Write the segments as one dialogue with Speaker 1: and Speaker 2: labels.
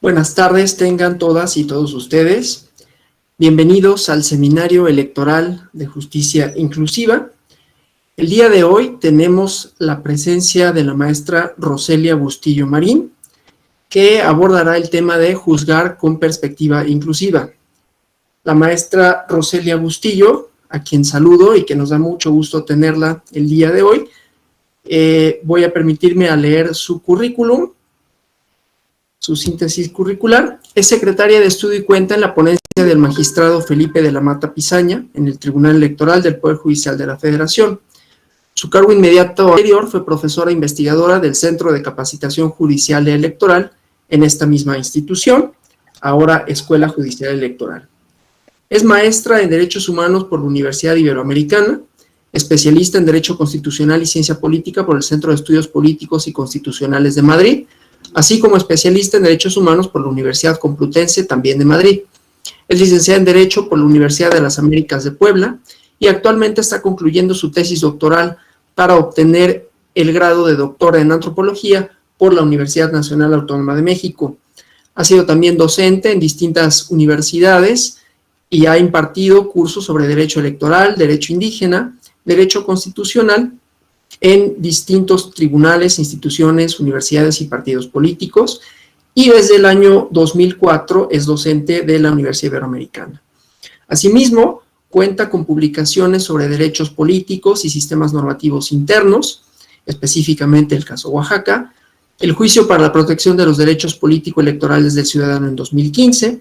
Speaker 1: Buenas tardes, tengan todas y todos ustedes. Bienvenidos al Seminario Electoral de Justicia Inclusiva. El día de hoy tenemos la presencia de la maestra Roselia Bustillo Marín, que abordará el tema de juzgar con perspectiva inclusiva. La maestra Roselia Bustillo, a quien saludo y que nos da mucho gusto tenerla el día de hoy, voy a permitirme a leer su currículum, su síntesis curricular. Es secretaria de estudio y cuenta en la ponencia del magistrado Felipe de la Mata Pizaña en el Tribunal Electoral del Poder Judicial de la Federación. Su cargo inmediato anterior fue profesora investigadora del Centro de Capacitación Judicial y Electoral en esta misma institución, ahora Escuela Judicial Electoral. Es maestra en Derechos Humanos por la Universidad Iberoamericana, especialista en Derecho Constitucional y Ciencia Política por el Centro de Estudios Políticos y Constitucionales de Madrid, así como especialista en Derechos Humanos por la Universidad Complutense, también de Madrid. Es licenciada en Derecho por la Universidad de las Américas de Puebla y actualmente está concluyendo su tesis doctoral para obtener el grado de doctora en Antropología por la Universidad Nacional Autónoma de México. Ha sido también docente en distintas universidades y ha impartido cursos sobre Derecho Electoral, Derecho Indígena, Derecho Constitucional en distintos tribunales, instituciones, universidades y partidos políticos, y desde el año 2004 es docente de la Universidad Iberoamericana. Asimismo, cuenta con publicaciones sobre derechos políticos y sistemas normativos internos, específicamente el caso Oaxaca, el juicio para la protección de los derechos político-electorales del ciudadano en 2015,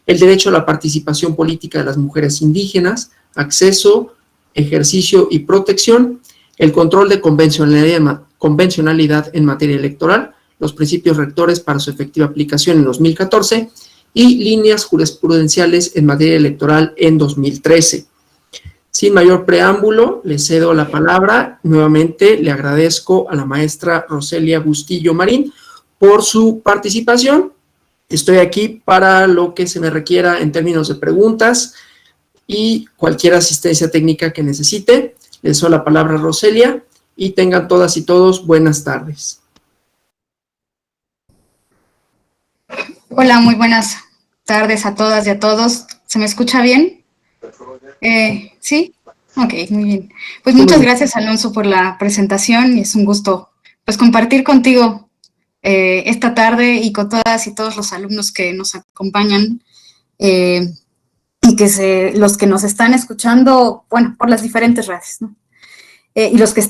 Speaker 1: el derecho a la participación política de las mujeres indígenas, acceso, ejercicio y protección, el control de convencionalidad en materia electoral, los principios rectores para su efectiva aplicación en 2014 y líneas jurisprudenciales en materia electoral en 2013. Sin mayor preámbulo, le cedo la palabra. Nuevamente le agradezco a la maestra Roselia Bustillo Marín por su participación. Estoy aquí para lo que se me requiera en términos de preguntas y cualquier asistencia técnica que necesite. Le cedo la palabra a Roselia y tengan todas y todos buenas tardes.
Speaker 2: Hola, muy buenas tardes a todas y a todos. ¿Se me escucha bien? ¿Sí? Ok, muy bien. Pues muchas gracias, Alonso, por la presentación y es un gusto pues compartir contigo esta tarde y con todas y todos los alumnos que nos acompañan y los que nos están escuchando, bueno, por las diferentes redes, ¿no? Y los que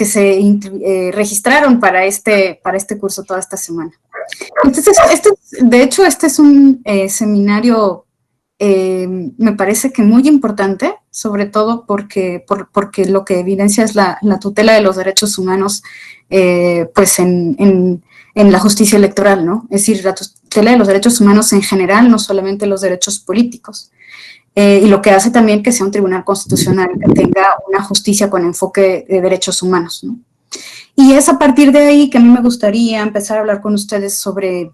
Speaker 2: se registraron para este curso toda esta semana. Entonces, de hecho, este es un seminario, me parece que muy importante, sobre todo porque lo que evidencia es la tutela de los derechos humanos, pues en la justicia electoral, ¿no? Es decir, la tutela de los derechos humanos en general, no solamente los derechos políticos. Y lo que hace también que sea un tribunal constitucional que tenga una justicia con enfoque de derechos humanos, ¿no? Y es a partir de ahí que a mí me gustaría empezar a hablar con ustedes sobre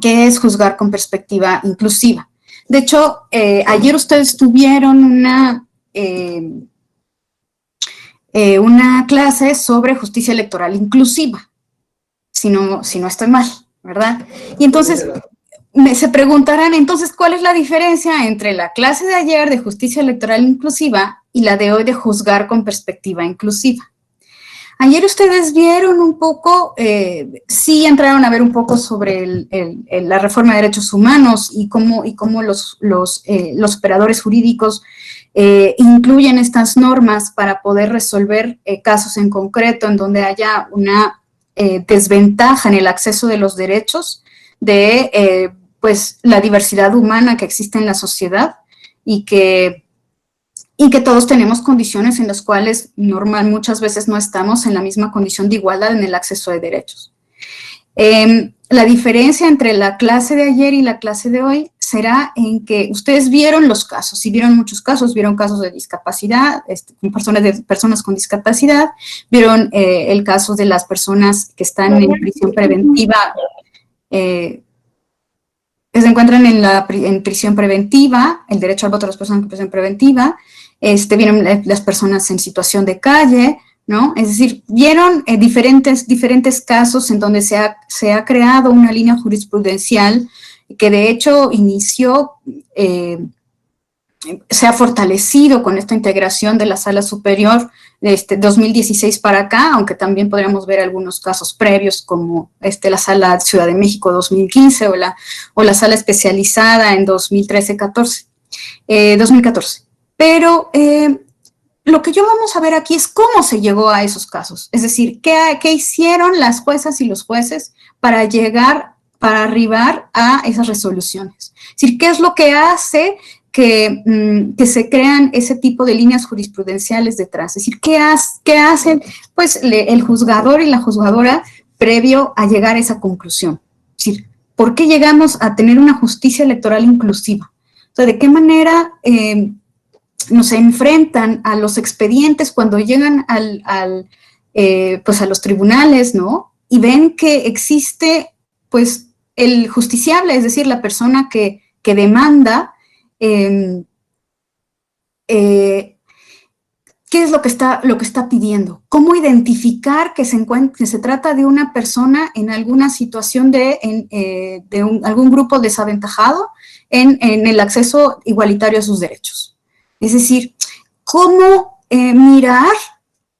Speaker 2: qué es juzgar con perspectiva inclusiva. De hecho, ayer ustedes tuvieron una clase sobre justicia electoral inclusiva, si no estoy mal, ¿verdad? Y entonces se preguntarán, entonces, ¿cuál es la diferencia entre la clase de ayer de justicia electoral inclusiva y la de hoy de juzgar con perspectiva inclusiva? Ayer ustedes vieron un poco, sí entraron a ver un poco sobre la reforma de derechos humanos y cómo los operadores jurídicos incluyen estas normas para poder resolver casos en concreto en donde haya una desventaja en el acceso de los derechos de pues la diversidad humana que existe en la sociedad y que todos tenemos condiciones en las cuales muchas veces no estamos en la misma condición de igualdad en el acceso de derechos. La diferencia entre la clase de ayer y la clase de hoy será en que ustedes vieron los casos, y vieron muchos casos, vieron casos de discapacidad, personas con discapacidad, vieron el caso de las personas que están en prisión preventiva, que se encuentran en prisión preventiva, el derecho al voto de las personas en prisión preventiva, vieron las personas en situación de calle, ¿no? Es decir, vieron diferentes casos en donde se ha creado una línea jurisprudencial que de hecho inició, se ha fortalecido con esta integración de la Sala Superior de 2016 para acá, aunque también podríamos ver algunos casos previos como la Sala Ciudad de México 2015 o la Sala Especializada en 2014. Pero lo que yo vamos a ver aquí es cómo se llegó a esos casos, es decir, qué hicieron las juezas y los jueces para arribar a esas resoluciones. Es decir, qué es lo que hace que se crean ese tipo de líneas jurisprudenciales detrás. Es decir, ¿qué hacen pues, el juzgador y la juzgadora previo a llegar a esa conclusión? Es decir, ¿por qué llegamos a tener una justicia electoral inclusiva? O sea, ¿de qué manera nos enfrentan a los expedientes cuando llegan pues a los tribunales, ¿no? Y ven que existe, pues, el justiciable, es decir, la persona que demanda, ¿qué es lo que está pidiendo? ¿Cómo identificar que se trata de una persona en alguna situación de algún grupo desaventajado en el acceso igualitario a sus derechos? Es decir, ¿cómo mirar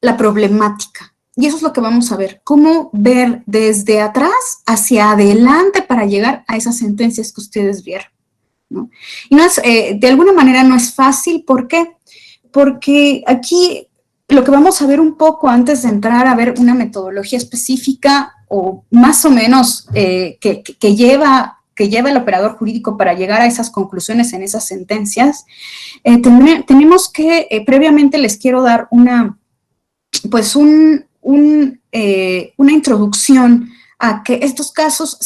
Speaker 2: la problemática? Y eso es lo que vamos a ver, cómo ver desde atrás hacia adelante para llegar a esas sentencias que ustedes vieron, ¿no? Y no es, de alguna manera no es fácil, ¿por qué? Porque aquí lo que vamos a ver un poco antes de entrar a ver una metodología específica o más o menos que lleva el operador jurídico para llegar a esas conclusiones en esas sentencias, tenemos que, previamente les quiero dar una introducción a que estos casos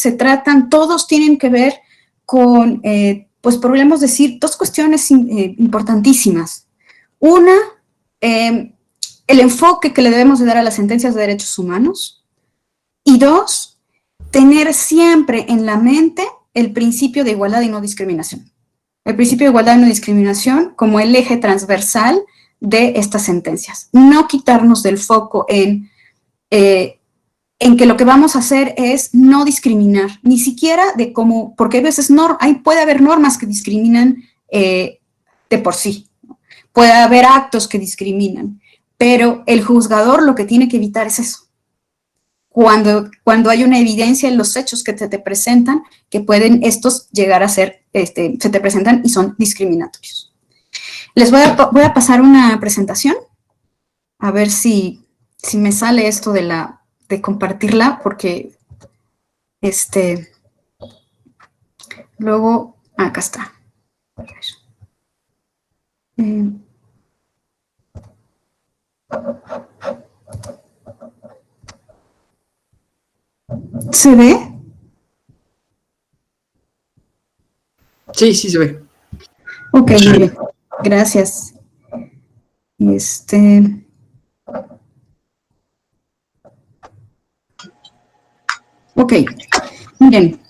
Speaker 2: todos tienen que ver con, pues podríamos decir, dos cuestiones importantísimas. Una, el enfoque que le debemos de dar a las sentencias de derechos humanos. Y dos, tener siempre en la mente el principio de igualdad y no discriminación. El principio de igualdad y no discriminación como el eje transversal de estas sentencias. No quitarnos del foco en que lo que vamos a hacer es no discriminar, ni siquiera porque a veces puede haber normas que discriminan de por sí, puede haber actos que discriminan, pero el juzgador lo que tiene que evitar es eso. Cuando hay una evidencia en los hechos que te presentan, que pueden estos llegar a ser, se te presentan y son discriminatorios. Les voy a pasar una presentación, a ver si me sale esto de compartirla, porque luego, acá está. ¿Se ve?
Speaker 1: Sí, sí se ve.
Speaker 2: Ok, muy bien. Gracias. Ok, miren.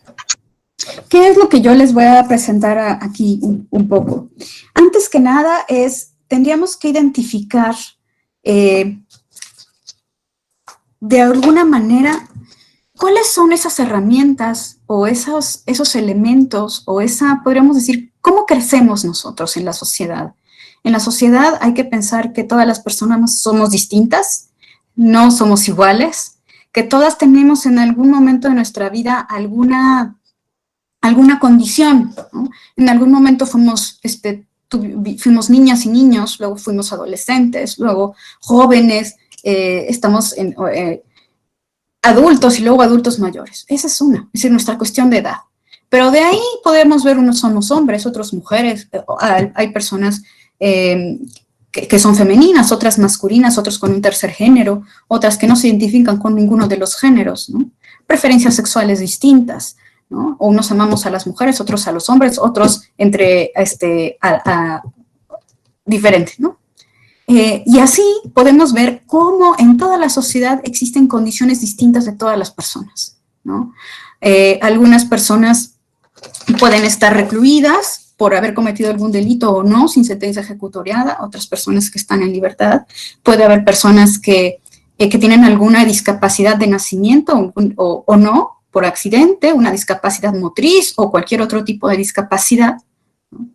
Speaker 2: ¿Qué es lo que yo les voy a presentar aquí un poco? Antes que nada tendríamos que identificar de alguna manera cuáles son esas herramientas o esos elementos o podríamos decir, ¿cómo crecemos nosotros en la sociedad? En la sociedad hay que pensar que todas las personas somos distintas, no somos iguales, que todas tenemos en algún momento de nuestra vida alguna condición, ¿no? En algún momento fuimos niñas y niños, luego fuimos adolescentes, luego jóvenes, estamos en adultos y luego adultos mayores. Esa es es decir, nuestra cuestión de edad. Pero de ahí podemos ver, unos somos hombres, otros mujeres, hay personas que son femeninas, otras masculinas, otros con un tercer género, otras que no se identifican con ninguno de los géneros, ¿no? Preferencias sexuales distintas, ¿no? O unos amamos a las mujeres, otros a los hombres, otros diferente, ¿no? Y así podemos ver cómo en toda la sociedad existen condiciones distintas de todas las personas, ¿no? Algunas personas pueden estar recluidas por haber cometido algún delito o no, sin sentencia ejecutoriada, otras personas que están en libertad. Puede haber personas que que tienen alguna discapacidad de nacimiento o no, por accidente, una discapacidad motriz o cualquier otro tipo de discapacidad, ¿no?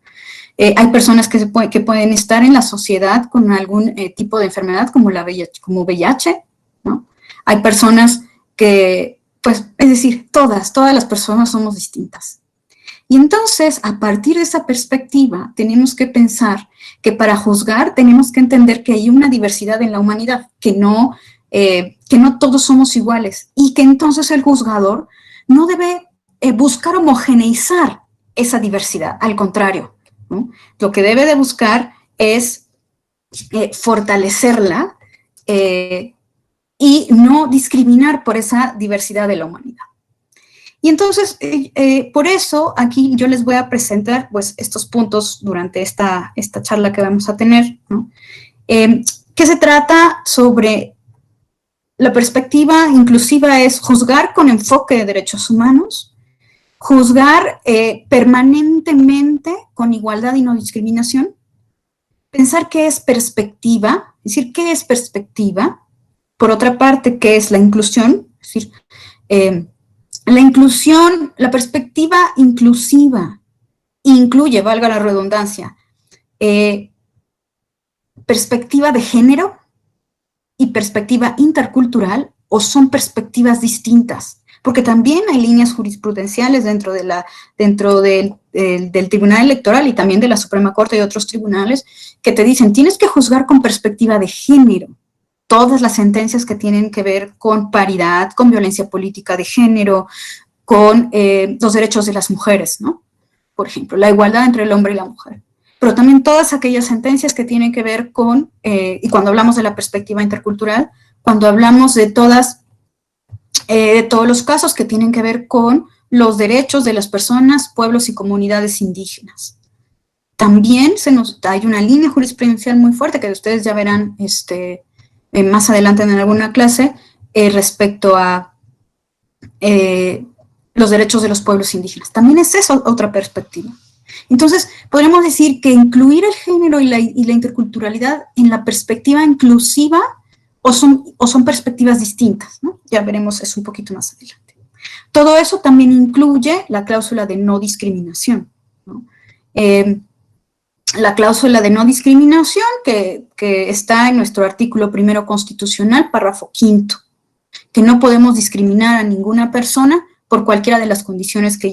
Speaker 2: Hay personas que pueden estar en la sociedad con algún tipo de enfermedad como VIH, ¿no? Hay personas que, pues, es decir, todas las personas somos distintas. Y entonces, a partir de esa perspectiva, tenemos que pensar que para juzgar tenemos que entender que hay una diversidad en la humanidad, que no todos somos iguales, y que entonces el juzgador no debe buscar homogeneizar esa diversidad, al contrario, ¿no? Lo que debe de buscar es fortalecerla y no discriminar por esa diversidad de la humanidad. Y entonces, por eso, aquí yo les voy a presentar, pues, estos puntos durante esta charla que vamos a tener, ¿no? Que se trata sobre la perspectiva inclusiva es juzgar con enfoque de derechos humanos, juzgar permanentemente con igualdad y no discriminación, pensar qué es perspectiva, es decir, qué es perspectiva, por otra parte, qué es la inclusión, es decir, la inclusión, la perspectiva inclusiva incluye, valga la redundancia, perspectiva de género y perspectiva intercultural, o son perspectivas distintas, porque también hay líneas jurisprudenciales dentro del Tribunal Electoral y también de la Suprema Corte y otros tribunales que te dicen, tienes que juzgar con perspectiva de género. Todas las sentencias que tienen que ver con paridad, con violencia política de género, con los derechos de las mujeres, ¿no? Por ejemplo, la igualdad entre el hombre y la mujer. Pero también todas aquellas sentencias que tienen que ver con, y cuando hablamos de la perspectiva intercultural, cuando hablamos de todos los casos que tienen que ver con los derechos de las personas, pueblos y comunidades indígenas. También hay una línea jurisprudencial muy fuerte que ustedes ya verán más adelante en alguna clase respecto a los derechos de los pueblos indígenas. También es eso otra perspectiva. Entonces, podríamos decir que incluir el género y la interculturalidad en la perspectiva inclusiva o son perspectivas distintas, ¿no? Ya veremos eso un poquito más adelante. Todo eso también incluye la cláusula de no discriminación, ¿no? La cláusula de no discriminación que está en nuestro artículo 1 constitucional, párrafo 5º, que no podemos discriminar a ninguna persona por cualquiera de las condiciones que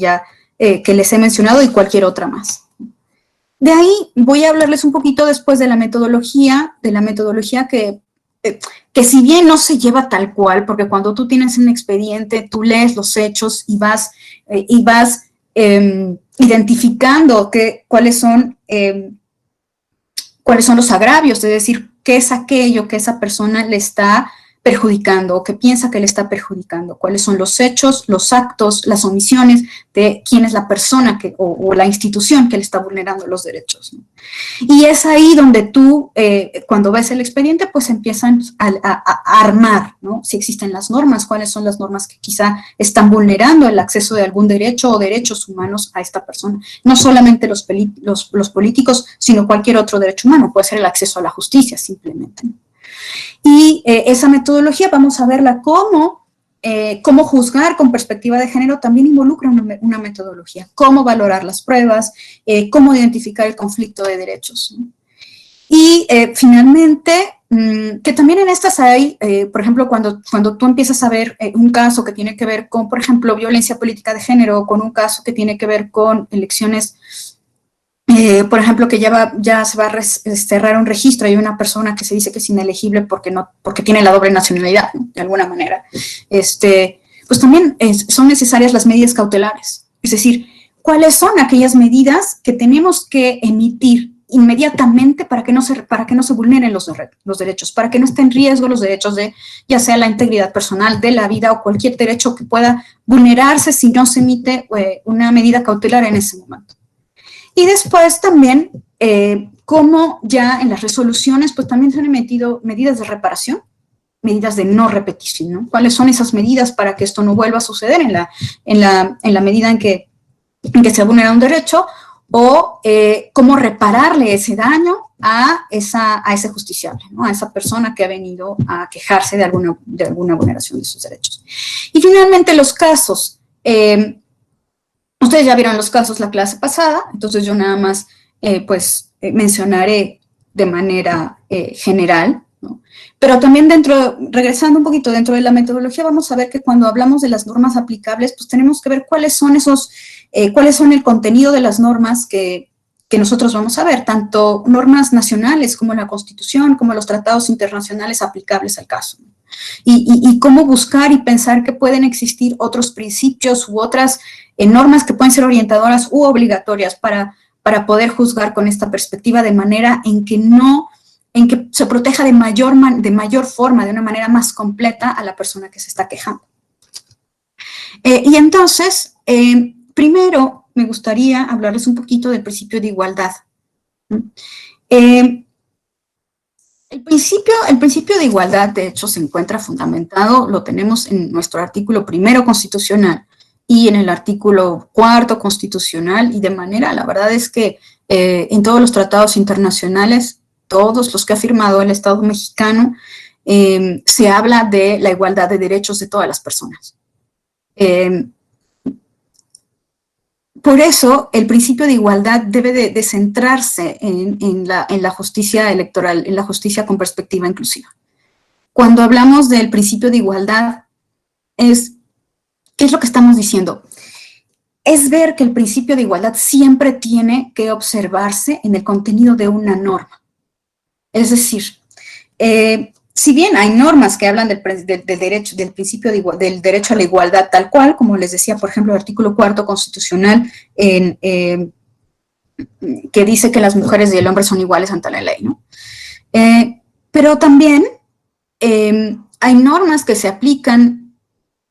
Speaker 2: les he mencionado y cualquier otra más. De ahí voy a hablarles un poquito después de la metodología que si bien no se lleva tal cual, porque cuando tú tienes un expediente, tú lees los hechos y vas identificando cuáles son los agravios, es decir, qué es aquello que esa persona le está perjudicando o que piensa que le está perjudicando, cuáles son los hechos, los actos, las omisiones de quién es la persona o la institución que le está vulnerando los derechos, ¿no? Y es ahí donde tú, cuando ves el expediente, pues empiezan a armar, ¿no? Si existen las normas, cuáles son las normas que quizá están vulnerando el acceso de algún derecho o derechos humanos a esta persona. No solamente los políticos, sino cualquier otro derecho humano, puede ser el acceso a la justicia simplemente, ¿no? Y esa metodología vamos a verla cómo juzgar con perspectiva de género también involucra una metodología, cómo valorar las pruebas, cómo identificar el conflicto de derechos, ¿no? Y finalmente, que también en estas hay, por ejemplo, cuando tú empiezas a ver un caso que tiene que ver con, por ejemplo, violencia política de género, o con un caso que tiene que ver con elecciones, por ejemplo, que ya se va a cerrar un registro, hay una persona que se dice que es inelegible porque tiene la doble nacionalidad, ¿no? De alguna manera, pues también son necesarias las medidas cautelares, es decir, cuáles son aquellas medidas que tenemos que emitir inmediatamente para que no se vulneren los derechos, para que no estén en riesgo los derechos de, ya sea la integridad personal, de la vida o cualquier derecho que pueda vulnerarse si no se emite una medida cautelar en ese momento. Y después también, como ya en las resoluciones, pues también se han emitido medidas de reparación, medidas de no repetición, ¿no? ¿Cuáles son esas medidas para que esto no vuelva a suceder en la medida en que se vulnera un derecho? o cómo repararle ese daño a ese justiciable, ¿no? A esa persona que ha venido a quejarse de alguna vulneración de sus derechos. Y finalmente los casos. Ustedes ya vieron los casos la clase pasada, entonces yo nada más mencionaré de manera general, ¿no? Pero también regresando un poquito dentro de la metodología, vamos a ver que cuando hablamos de las normas aplicables, pues tenemos que ver cuáles son el contenido de las normas que nosotros vamos a ver, tanto normas nacionales como la Constitución, como los tratados internacionales aplicables al caso, ¿no? Y cómo buscar y pensar que pueden existir otros principios u otras normas que pueden ser orientadoras u obligatorias para poder juzgar con esta perspectiva de manera en que se proteja de mayor forma, de una manera más completa a la persona que se está quejando. Y entonces, primero me gustaría hablarles un poquito del principio de igualdad. El principio de igualdad, de hecho, se encuentra fundamentado, lo tenemos en nuestro artículo 1 constitucional y en el artículo 4 constitucional, y de manera, la verdad es que en todos los tratados internacionales, todos los que ha firmado el Estado mexicano, se habla de la igualdad de derechos de todas las personas. Por eso, el principio de igualdad debe de centrarse en la justicia electoral, en la justicia con perspectiva inclusiva. Cuando hablamos del principio de igualdad, ¿qué es lo que estamos diciendo? Es ver que el principio de igualdad siempre tiene que observarse en el contenido de una norma. Es decir, si bien hay normas que hablan del principio del derecho a la igualdad tal cual, como les decía, por ejemplo, el artículo 4 constitucional, que dice que las mujeres y el hombre son iguales ante la ley, ¿no? Pero también hay normas que se aplican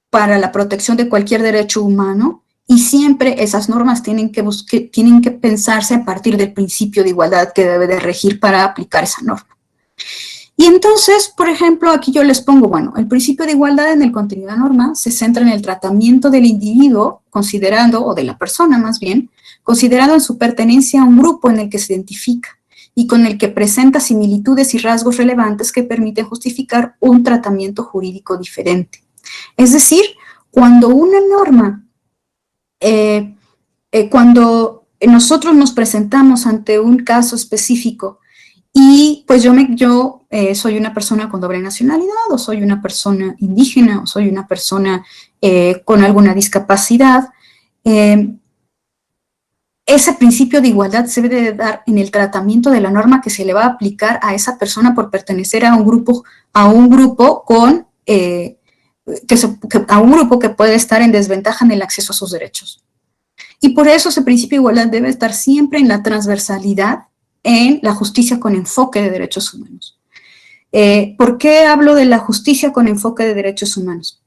Speaker 2: para la protección de cualquier derecho humano, y siempre esas normas tienen que pensarse a partir del principio de igualdad que debe de regir para aplicar esa norma. Y entonces, por ejemplo, aquí yo les pongo, bueno, el principio de igualdad en el contenido de la norma se centra en el tratamiento del individuo, o de la persona más bien, considerado en su pertenencia a un grupo en el que se identifica y con el que presenta similitudes y rasgos relevantes que permiten justificar un tratamiento jurídico diferente. Es decir, cuando una norma, cuando nosotros nos presentamos ante un caso específico y pues yo soy una persona con doble nacionalidad, o soy una persona indígena, o soy una persona con alguna discapacidad, ese principio de igualdad se debe de dar en el tratamiento de la norma que se le va a aplicar a esa persona por pertenecer a un grupo que puede estar en desventaja en el acceso a sus derechos. Y por eso ese principio de igualdad debe estar siempre en la transversalidad en la justicia con enfoque de derechos humanos. ¿Por qué hablo de la justicia con enfoque de derechos humanos?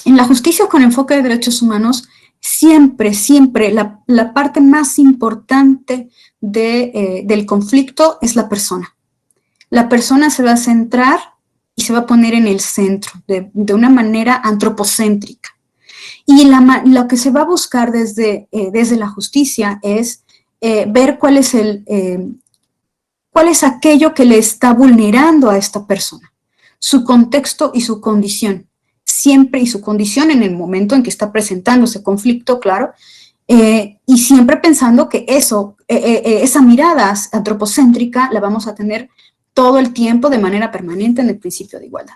Speaker 2: En la justicia con enfoque de derechos humanos, siempre la parte más importante del conflicto es la persona. La persona se va a centrar y se va a poner en el centro, de una manera antropocéntrica. Y lo que se va a buscar desde la justicia es ver cuál es aquello que le está vulnerando a esta persona, su contexto y su condición, siempre, y su condición en el momento en que está presentándose conflicto, claro, y siempre pensando que esa mirada antropocéntrica la vamos a tener todo el tiempo de manera permanente en el principio de igualdad.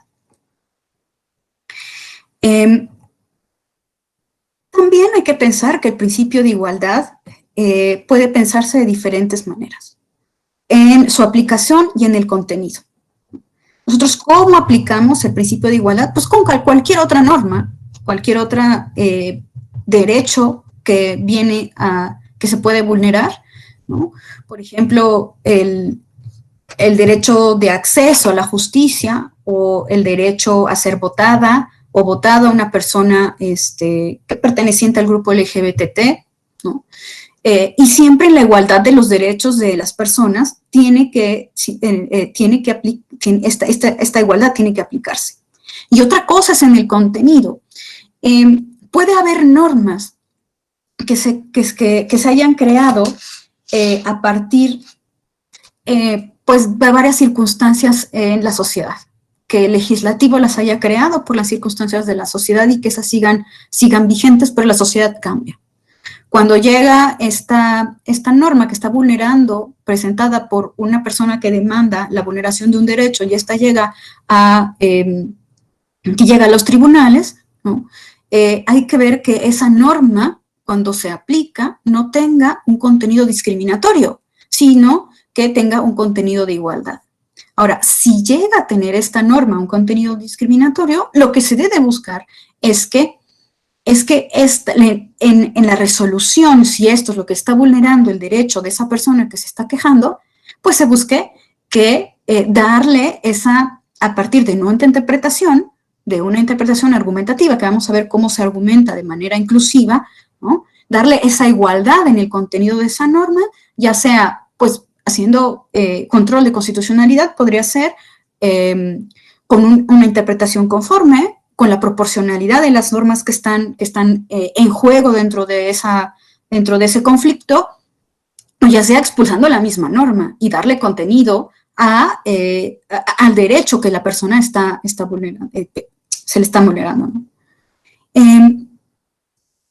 Speaker 2: También hay que pensar que el principio de igualdad puede pensarse de diferentes maneras, en su aplicación y en el contenido. Nosotros, ¿cómo aplicamos el principio de igualdad? Pues con cualquier otra norma, cualquier otro derecho que se puede vulnerar, ¿no? Por ejemplo, el derecho de acceso a la justicia, o el derecho a ser votada o votado a una persona perteneciente al grupo LGBT, ¿no? Y siempre en la igualdad de los derechos de las personas esta igualdad tiene que aplicarse. Y otra cosa es en el contenido. Puede haber normas que se hayan creado a partir pues, de varias circunstancias en la sociedad, que el legislativo las haya creado por las circunstancias de la sociedad y que esas sigan vigentes, pero la sociedad cambia. Cuando llega esta norma que está vulnerando, presentada por una persona que demanda la vulneración de un derecho, y esta llega a los tribunales, ¿no? Hay que ver que esa norma, cuando se aplica, no tenga un contenido discriminatorio, sino que tenga un contenido de igualdad. Ahora, si llega a tener esta norma un contenido discriminatorio, lo que se debe buscar es que en la resolución, si esto es lo que está vulnerando el derecho de esa persona que se está quejando, pues se busque que darle a partir de nuestra interpretación, de una interpretación argumentativa, que vamos a ver cómo se argumenta de manera inclusiva, ¿no? Darle esa igualdad en el contenido de esa norma, ya sea, pues, haciendo control de constitucionalidad, podría ser con una interpretación conforme, con la proporcionalidad de las normas que están en juego dentro de ese conflicto, o ya sea expulsando la misma norma y darle contenido al derecho que la persona está vulnerando, se le está vulnerando, ¿no?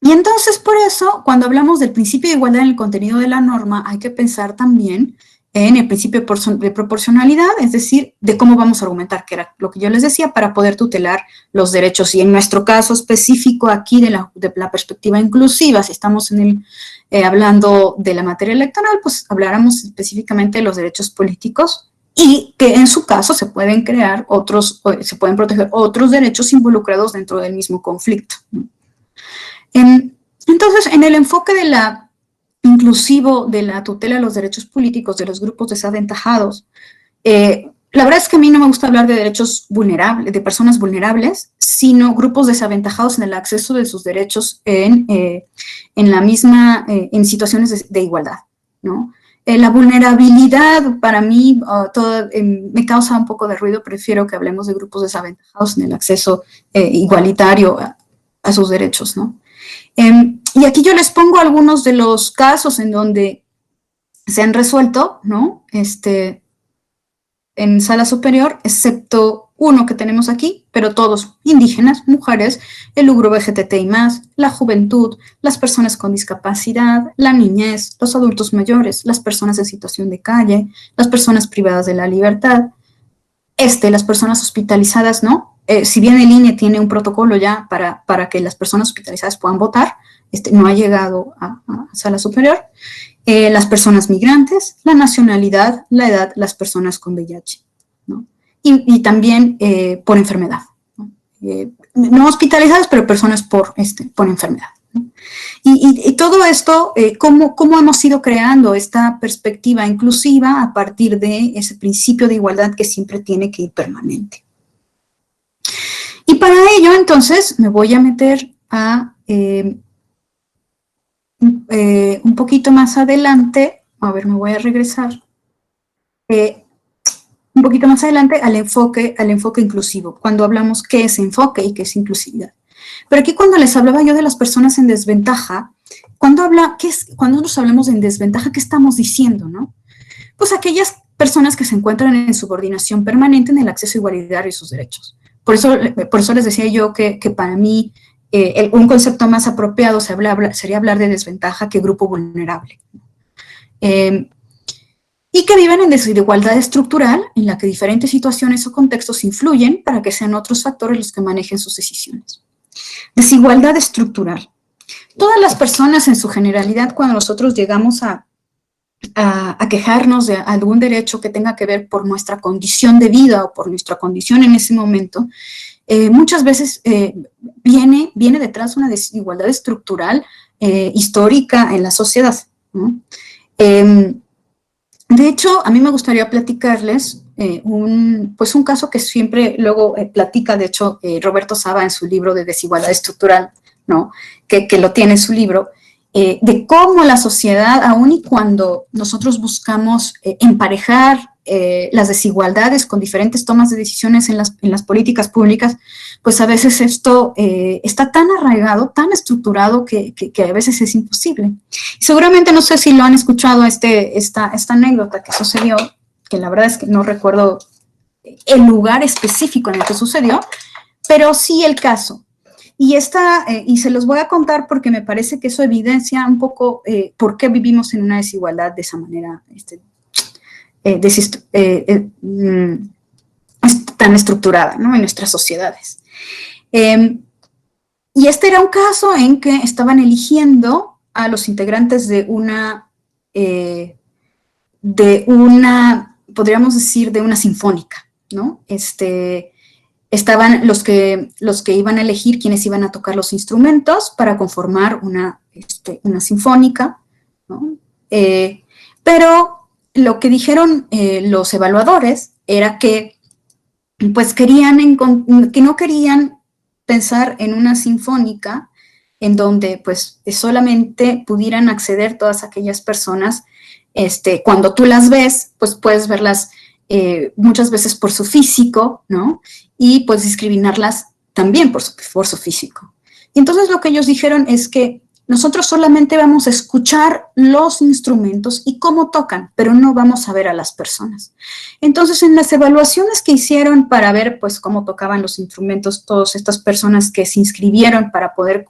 Speaker 2: Y entonces, por eso, cuando hablamos del principio de igualdad en el contenido de la norma, hay que pensar también en el principio de proporcionalidad, es decir, de cómo vamos a argumentar, que era lo que yo les decía, para poder tutelar los derechos. Y en nuestro caso específico aquí de la perspectiva inclusiva, si estamos hablando de la materia electoral, pues habláramos específicamente de los derechos políticos, y que en su caso se pueden se pueden proteger otros derechos involucrados dentro del mismo conflicto, ¿no? Entonces, en el enfoque inclusivo de la tutela de los derechos políticos de los grupos desaventajados, la verdad es que a mí no me gusta hablar de derechos vulnerables, de personas vulnerables, sino grupos desaventajados en el acceso de sus derechos en situaciones de igualdad, ¿no? La vulnerabilidad para mí me causa un poco de ruido, prefiero que hablemos de grupos desaventajados en el acceso igualitario a sus derechos, ¿no? Y aquí yo les pongo algunos de los casos en donde se han resuelto, ¿no? En sala superior, excepto uno que tenemos aquí, pero todos indígenas, mujeres, el grupo LGBTI+, la juventud, las personas con discapacidad, la niñez, los adultos mayores, las personas en situación de calle, las personas privadas de la libertad, las personas hospitalizadas, ¿no? Si bien el INE tiene un protocolo ya para que las personas hospitalizadas puedan votar, no ha llegado a sala superior, las personas migrantes, la nacionalidad, la edad, las personas con VIH, ¿no? Y también por enfermedad, ¿no? No hospitalizadas, pero personas por enfermedad, ¿no? Y todo esto, ¿cómo hemos ido creando esta perspectiva inclusiva a partir de ese principio de igualdad que siempre tiene que ir permanente? Y para ello, entonces, me voy a meter un poquito más adelante, me voy a regresar, un poquito más adelante al enfoque inclusivo, cuando hablamos qué es enfoque y qué es inclusividad. Pero aquí cuando les hablaba yo de las personas en desventaja, cuando nos hablamos en desventaja, ¿qué estamos diciendo, no? Pues aquellas personas que se encuentran en subordinación permanente en el acceso igualitario a sus derechos. Por eso les decía yo que para mí un concepto más apropiado sería hablar de desventaja que grupo vulnerable. Y que viven en desigualdad estructural en la que diferentes situaciones o contextos influyen para que sean otros factores los que manejen sus decisiones. Desigualdad estructural. Todas las personas en su generalidad, cuando nosotros llegamos a quejarnos de algún derecho que tenga que ver por nuestra condición de vida o por nuestra condición en ese momento, muchas veces viene detrás una desigualdad estructural histórica en la sociedad, ¿no? De hecho, a mí me gustaría platicarles un caso que siempre luego platica, de hecho, Roberto Saba en su libro de desigualdad estructural, ¿no? Que lo tiene en su libro. de cómo la sociedad, aun y cuando nosotros buscamos emparejar las desigualdades con diferentes tomas de decisiones en las políticas públicas, pues a veces esto está tan arraigado, tan estructurado que a veces es imposible. Y seguramente no sé si lo han escuchado esta anécdota que sucedió, que la verdad es que no recuerdo el lugar específico en el que sucedió, pero sí el caso. Y se los voy a contar porque me parece que eso evidencia un poco por qué vivimos en una desigualdad de esa manera tan estructurada, ¿no?, en nuestras sociedades. Y este era un caso en que estaban eligiendo a los integrantes de una, podríamos decir, de una sinfónica, ¿no? Estaban los que iban a elegir quienes iban a tocar los instrumentos para conformar una sinfónica, ¿no? Pero lo que dijeron los evaluadores era que, pues, que no querían pensar en una sinfónica en donde, pues, solamente pudieran acceder todas aquellas personas. Cuando tú las ves, pues puedes verlas muchas veces por su físico, ¿no? Y pues discriminarlas también por su físico. Y entonces lo que ellos dijeron es que nosotros solamente vamos a escuchar los instrumentos y cómo tocan, pero no vamos a ver a las personas. Entonces, en las evaluaciones que hicieron para ver, pues, cómo tocaban los instrumentos todas estas personas que se inscribieron para poder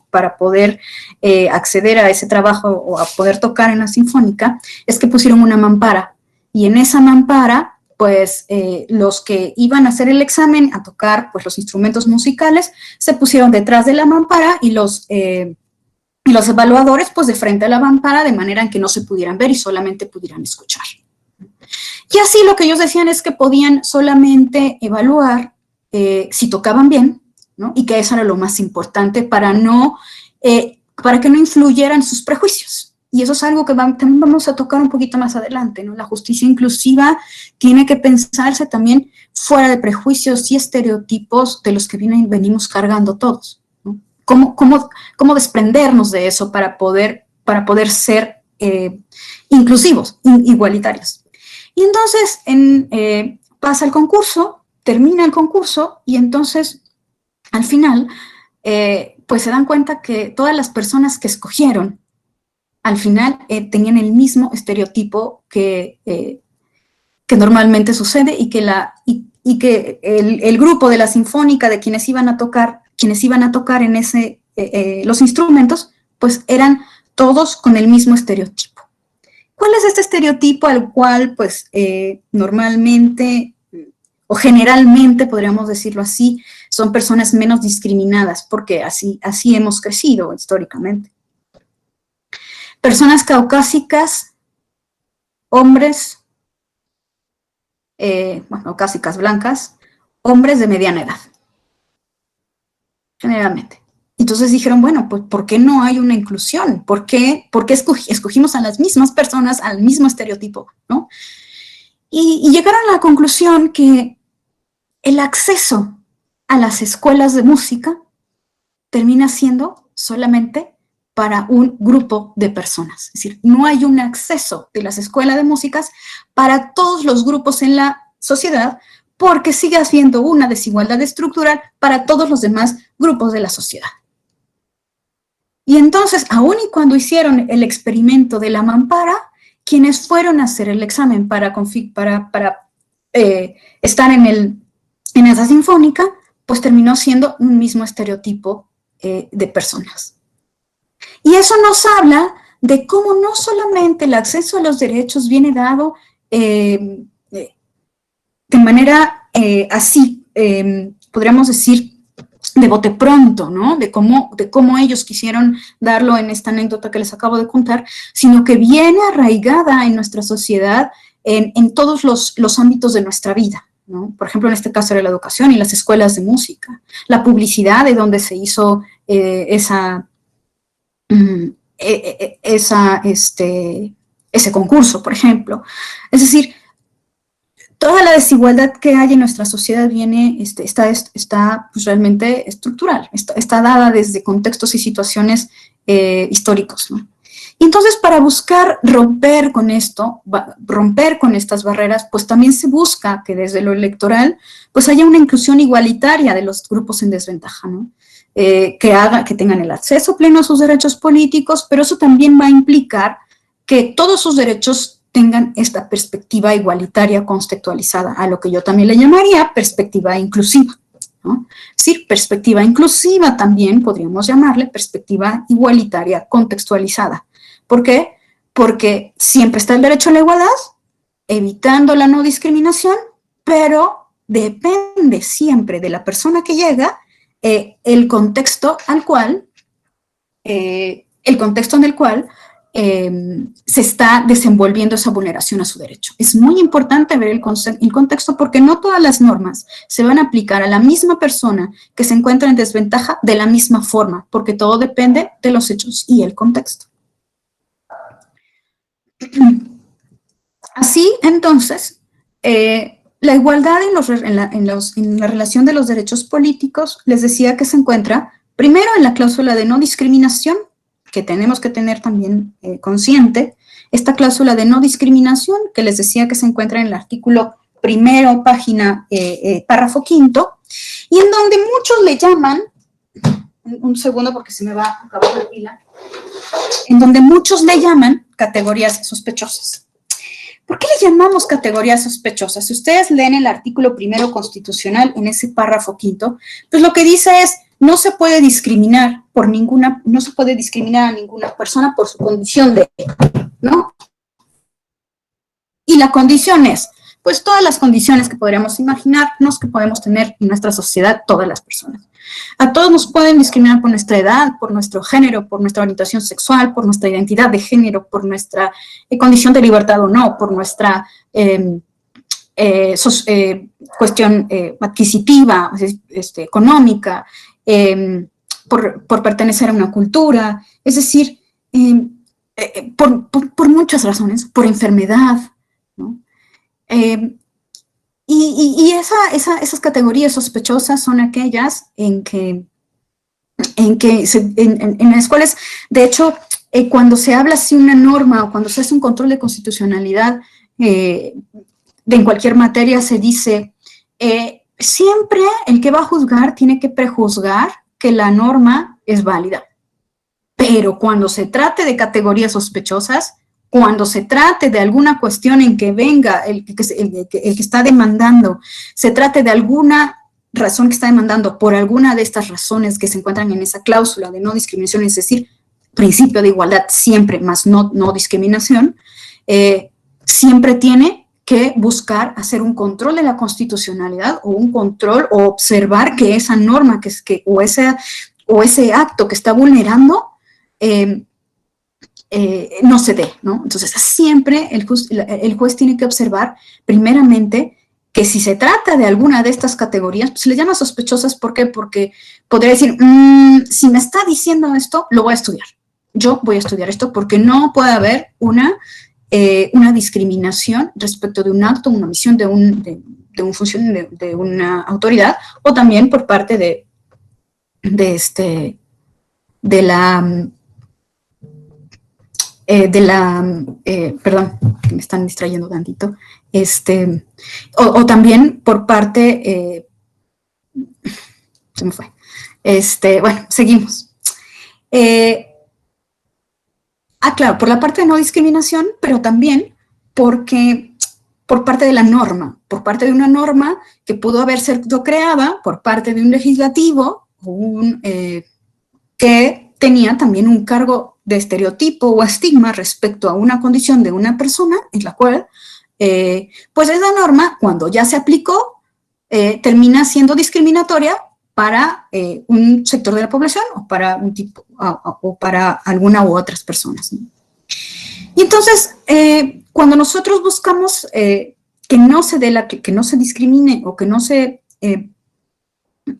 Speaker 2: acceder a ese trabajo o a poder tocar en la sinfónica, es que pusieron una mampara. Y en esa mampara, pues, los que iban a hacer el examen, a tocar, pues, los instrumentos musicales, se pusieron detrás de la mampara y los evaluadores, pues, de frente a la mampara, de manera en que no se pudieran ver y solamente pudieran escuchar. Y así lo que ellos decían es que podían solamente evaluar si tocaban bien, ¿no? Y que eso era lo más importante para que no influyeran sus prejuicios. Y eso es algo que también vamos a tocar un poquito más adelante, ¿no? La justicia inclusiva tiene que pensarse también fuera de prejuicios y estereotipos de los que venimos cargando todos, ¿no? ¿Cómo desprendernos de eso para poder ser inclusivos, igualitarios? Y entonces pasa el concurso, termina el concurso, y entonces al final pues se dan cuenta que todas las personas que escogieron al final tenían el mismo estereotipo que normalmente sucede, y que el grupo de la sinfónica de quienes iban a tocar en los instrumentos, pues eran todos con el mismo estereotipo. ¿Cuál es este estereotipo al cual, pues, normalmente o generalmente, podríamos decirlo así, son personas menos discriminadas? Porque así hemos crecido históricamente. Personas caucásicas, hombres, caucásicas blancas, hombres de mediana edad, generalmente. Entonces dijeron, bueno, pues, ¿por qué no hay una inclusión? ¿Por qué escogimos a las mismas personas, al mismo estereotipo, ¿no? Y llegaron a la conclusión que el acceso a las escuelas de música termina siendo solamente para un grupo de personas. Es decir, no hay un acceso de las escuelas de músicas para todos los grupos en la sociedad, porque sigue habiendo una desigualdad estructural para todos los demás grupos de la sociedad. Y entonces, aun y cuando hicieron el experimento de la mampara, quienes fueron a hacer el examen para estar en esa sinfónica, pues terminó siendo un mismo estereotipo de personas. Y eso nos habla de cómo no solamente el acceso a los derechos viene dado de manera así, podríamos decir, de bote pronto, ¿no? De cómo ellos quisieron darlo en esta anécdota que les acabo de contar, sino que viene arraigada en nuestra sociedad en todos los ámbitos de nuestra vida, ¿no? Por ejemplo, en este caso era la educación y las escuelas de música, la publicidad de donde se hizo ese concurso, por ejemplo. Es decir, toda la desigualdad que hay en nuestra sociedad está pues, realmente estructural, está dada desde contextos y situaciones históricos, ¿no? Y entonces, para buscar romper con esto, romper con estas barreras, pues también se busca que desde lo electoral, pues haya una inclusión igualitaria de los grupos en desventaja, ¿no? Que tengan el acceso pleno a sus derechos políticos, pero eso también va a implicar que todos sus derechos tengan esta perspectiva igualitaria contextualizada, a lo que yo también le llamaría perspectiva inclusiva, ¿no? Es decir, perspectiva inclusiva también podríamos llamarle perspectiva igualitaria contextualizada. ¿Por qué? Porque siempre está el derecho a la igualdad, evitando la no discriminación, pero depende siempre de la persona que llega el contexto en el cual se está desenvolviendo esa vulneración a su derecho. Es muy importante ver el contexto porque no todas las normas se van a aplicar a la misma persona que se encuentra en desventaja de la misma forma, porque todo depende de los hechos y el contexto. Así, entonces, la igualdad en la relación de los derechos políticos, les decía que se encuentra primero en la cláusula de no discriminación, que tenemos que tener también consciente, esta cláusula de no discriminación, que les decía que se encuentra en el artículo primero, párrafo quinto, y en donde muchos le llaman, un segundo porque se me va a acabar la pila, en donde muchos le llaman categorías sospechosas. ¿Por qué le llamamos categorías sospechosas? Si ustedes leen el artículo primero constitucional en ese párrafo quinto, pues lo que dice es, no se puede discriminar no se puede discriminar a ninguna persona por su condición de, ¿no? Y la condición es, pues todas las condiciones que podríamos imaginarnos que podemos tener en nuestra sociedad todas las personas. A todos nos pueden discriminar por nuestra edad, por nuestro género, por nuestra orientación sexual, por nuestra identidad de género, por nuestra condición de libertad o no, por nuestra cuestión adquisitiva, económica, por pertenecer a una cultura, es decir, por muchas razones, por enfermedad, ¿no? Esas categorías sospechosas son aquellas en las cuales, de hecho, cuando se habla así una norma o cuando se hace un control de constitucionalidad en cualquier materia, se dice, siempre el que va a juzgar tiene que prejuzgar que la norma es válida. Pero cuando se trate de categorías sospechosas, cuando se trate de alguna cuestión en que venga el que está demandando, se trate de alguna razón que está demandando por alguna de estas razones que se encuentran en esa cláusula de no discriminación, es decir, principio de igualdad siempre, más no discriminación, siempre tiene que buscar hacer un control de la constitucionalidad o un control o observar que esa norma o ese acto que está vulnerando no se dé, ¿no? Entonces, siempre el juez tiene que observar, primeramente, que si se trata de alguna de estas categorías, pues se le llama sospechosas, ¿por qué? Porque podría decir, si me está diciendo esto, lo voy a estudiar. Yo voy a estudiar esto porque no puede haber una discriminación respecto de un acto, una omisión de un funcionario, de una autoridad, o también por parte de perdón, que me están distrayendo tantito, o también por parte, se me fue, bueno, seguimos. Claro, por la parte de no discriminación, pero también porque por parte de la norma, por parte de una norma que pudo haber sido creada por parte de un legislativo que tenía también un cargo de estereotipo o estigma respecto a una condición de una persona en la cual, pues esa norma, cuando ya se aplicó, termina siendo discriminatoria para un sector de la población o para un tipo o para alguna u otras personas, ¿no? Y entonces, cuando nosotros buscamos que no se discrimine o que no se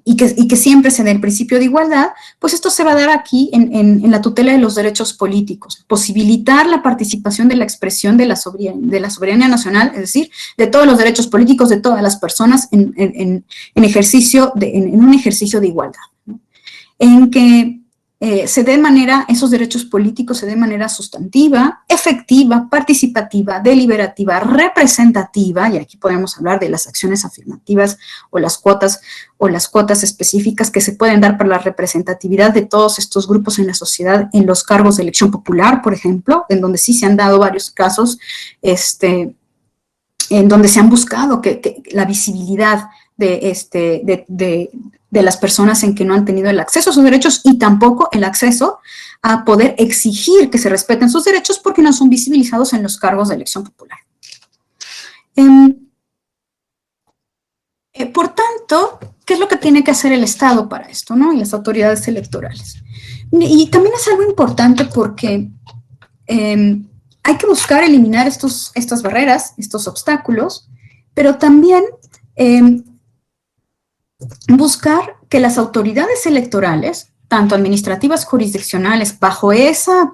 Speaker 2: y que siempre se dé el principio de igualdad, pues esto se va a dar aquí en la tutela de los derechos políticos, posibilitar la participación de la expresión de la soberanía nacional, es decir, de todos los derechos políticos de todas las personas en un ejercicio de igualdad, ¿no? En que esos derechos políticos se den de manera sustantiva, efectiva, participativa, deliberativa, representativa, y aquí podemos hablar de las acciones afirmativas o las cuotas específicas que se pueden dar para la representatividad de todos estos grupos en la sociedad en los cargos de elección popular, por ejemplo, en donde sí se han dado varios casos, en donde se han buscado que la visibilidad de las personas en que no han tenido el acceso a sus derechos y tampoco el acceso a poder exigir que se respeten sus derechos porque no son visibilizados en los cargos de elección popular. Por tanto, ¿qué es lo que tiene que hacer el Estado para esto, ¿no? Y las autoridades electorales. Y también es algo importante porque hay que buscar eliminar estas barreras, estos obstáculos, pero también buscar que las autoridades electorales, tanto administrativas, jurisdiccionales, bajo esa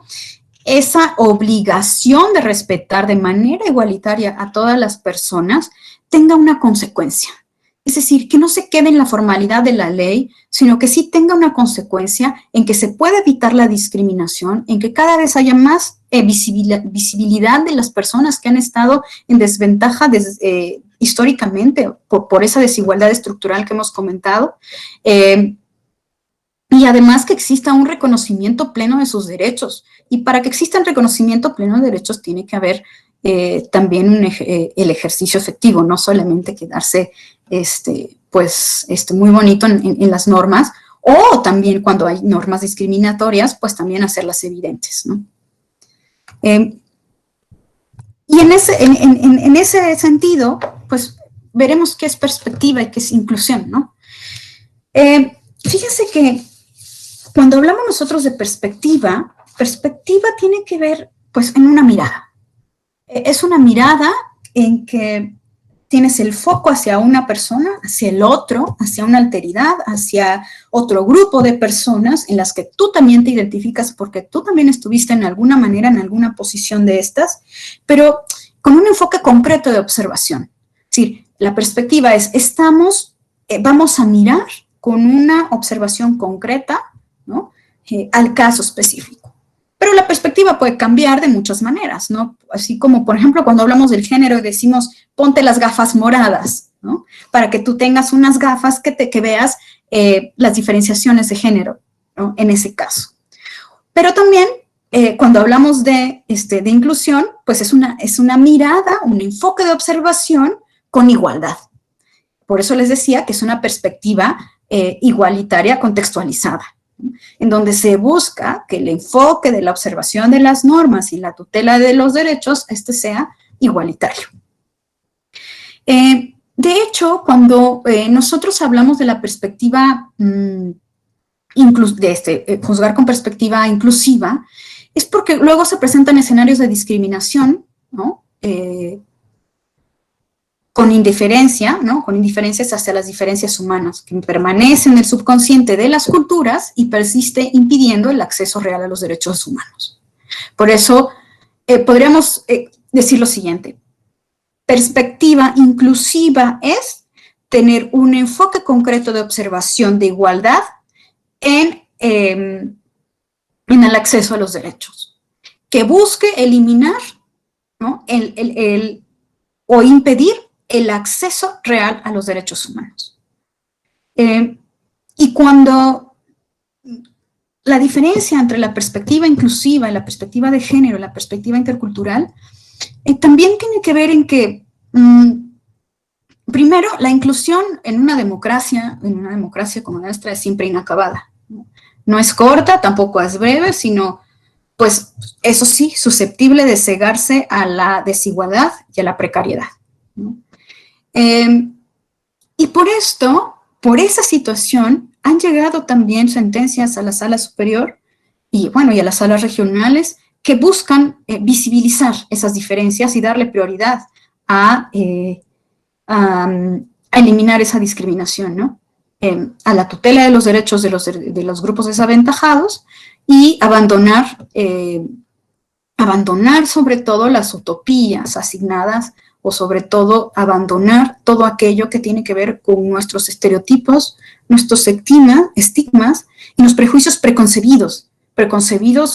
Speaker 2: obligación de respetar de manera igualitaria a todas las personas, tenga una consecuencia. Es decir, que no se quede en la formalidad de la ley, sino que sí tenga una consecuencia en que se pueda evitar la discriminación, en que cada vez haya más visibilidad de las personas que han estado en desventaja históricamente por esa desigualdad estructural que hemos comentado, y además que exista un reconocimiento pleno de sus derechos. Y para que exista un reconocimiento pleno de derechos tiene que haber también el ejercicio efectivo, no solamente quedarse muy bonito en las normas, o también cuando hay normas discriminatorias, pues también hacerlas evidentes, ¿no? Y en ese sentido, pues veremos qué es perspectiva y qué es inclusión, ¿no? Fíjense que cuando hablamos nosotros de perspectiva tiene que ver, pues, en una mirada. Es una mirada en que tienes el foco hacia una persona, hacia el otro, hacia una alteridad, hacia otro grupo de personas en las que tú también te identificas porque tú también estuviste en alguna manera, en alguna posición de estas, pero con un enfoque concreto de observación. Es decir, la perspectiva es, vamos a mirar con una observación concreta, ¿no? Al caso específico. Pero la perspectiva puede cambiar de muchas maneras, ¿no? Así como, por ejemplo, cuando hablamos del género y decimos, ponte las gafas moradas, ¿no? Para que tú tengas unas gafas que veas las diferenciaciones de género, ¿no? En ese caso. Pero también, cuando hablamos de inclusión, pues es una mirada, un enfoque de observación con igualdad. Por eso les decía que es una perspectiva igualitaria contextualizada, en donde se busca que el enfoque de la observación de las normas y la tutela de los derechos sea igualitario. De hecho, cuando nosotros hablamos de la perspectiva, juzgar con perspectiva inclusiva, es porque luego se presentan escenarios de discriminación, ¿no? Con indiferencia, ¿no? Con indiferencias hacia las diferencias humanas, que permanecen en el subconsciente de las culturas y persiste impidiendo el acceso real a los derechos humanos. Por eso, podríamos decir lo siguiente: perspectiva inclusiva es tener un enfoque concreto de observación de igualdad en el acceso a los derechos, que busque eliminar, ¿no? o impedir el acceso real a los derechos humanos. Y cuando la diferencia entre la perspectiva inclusiva y la perspectiva de género, la perspectiva intercultural, también tiene que ver en que, primero, la inclusión en una democracia como la nuestra es siempre inacabada. No es corta, tampoco es breve, sino, pues, eso sí, susceptible de cegarse a la desigualdad y a la precariedad, ¿no? Y por esa situación, han llegado también sentencias a la sala superior y a las salas regionales que buscan visibilizar esas diferencias y darle prioridad a eliminar esa discriminación, ¿no? A la tutela de los derechos de los grupos desaventajados y abandonar sobre todo las utopías asignadas o sobre todo abandonar todo aquello que tiene que ver con nuestros estereotipos, nuestros estigmas y los prejuicios preconcebidos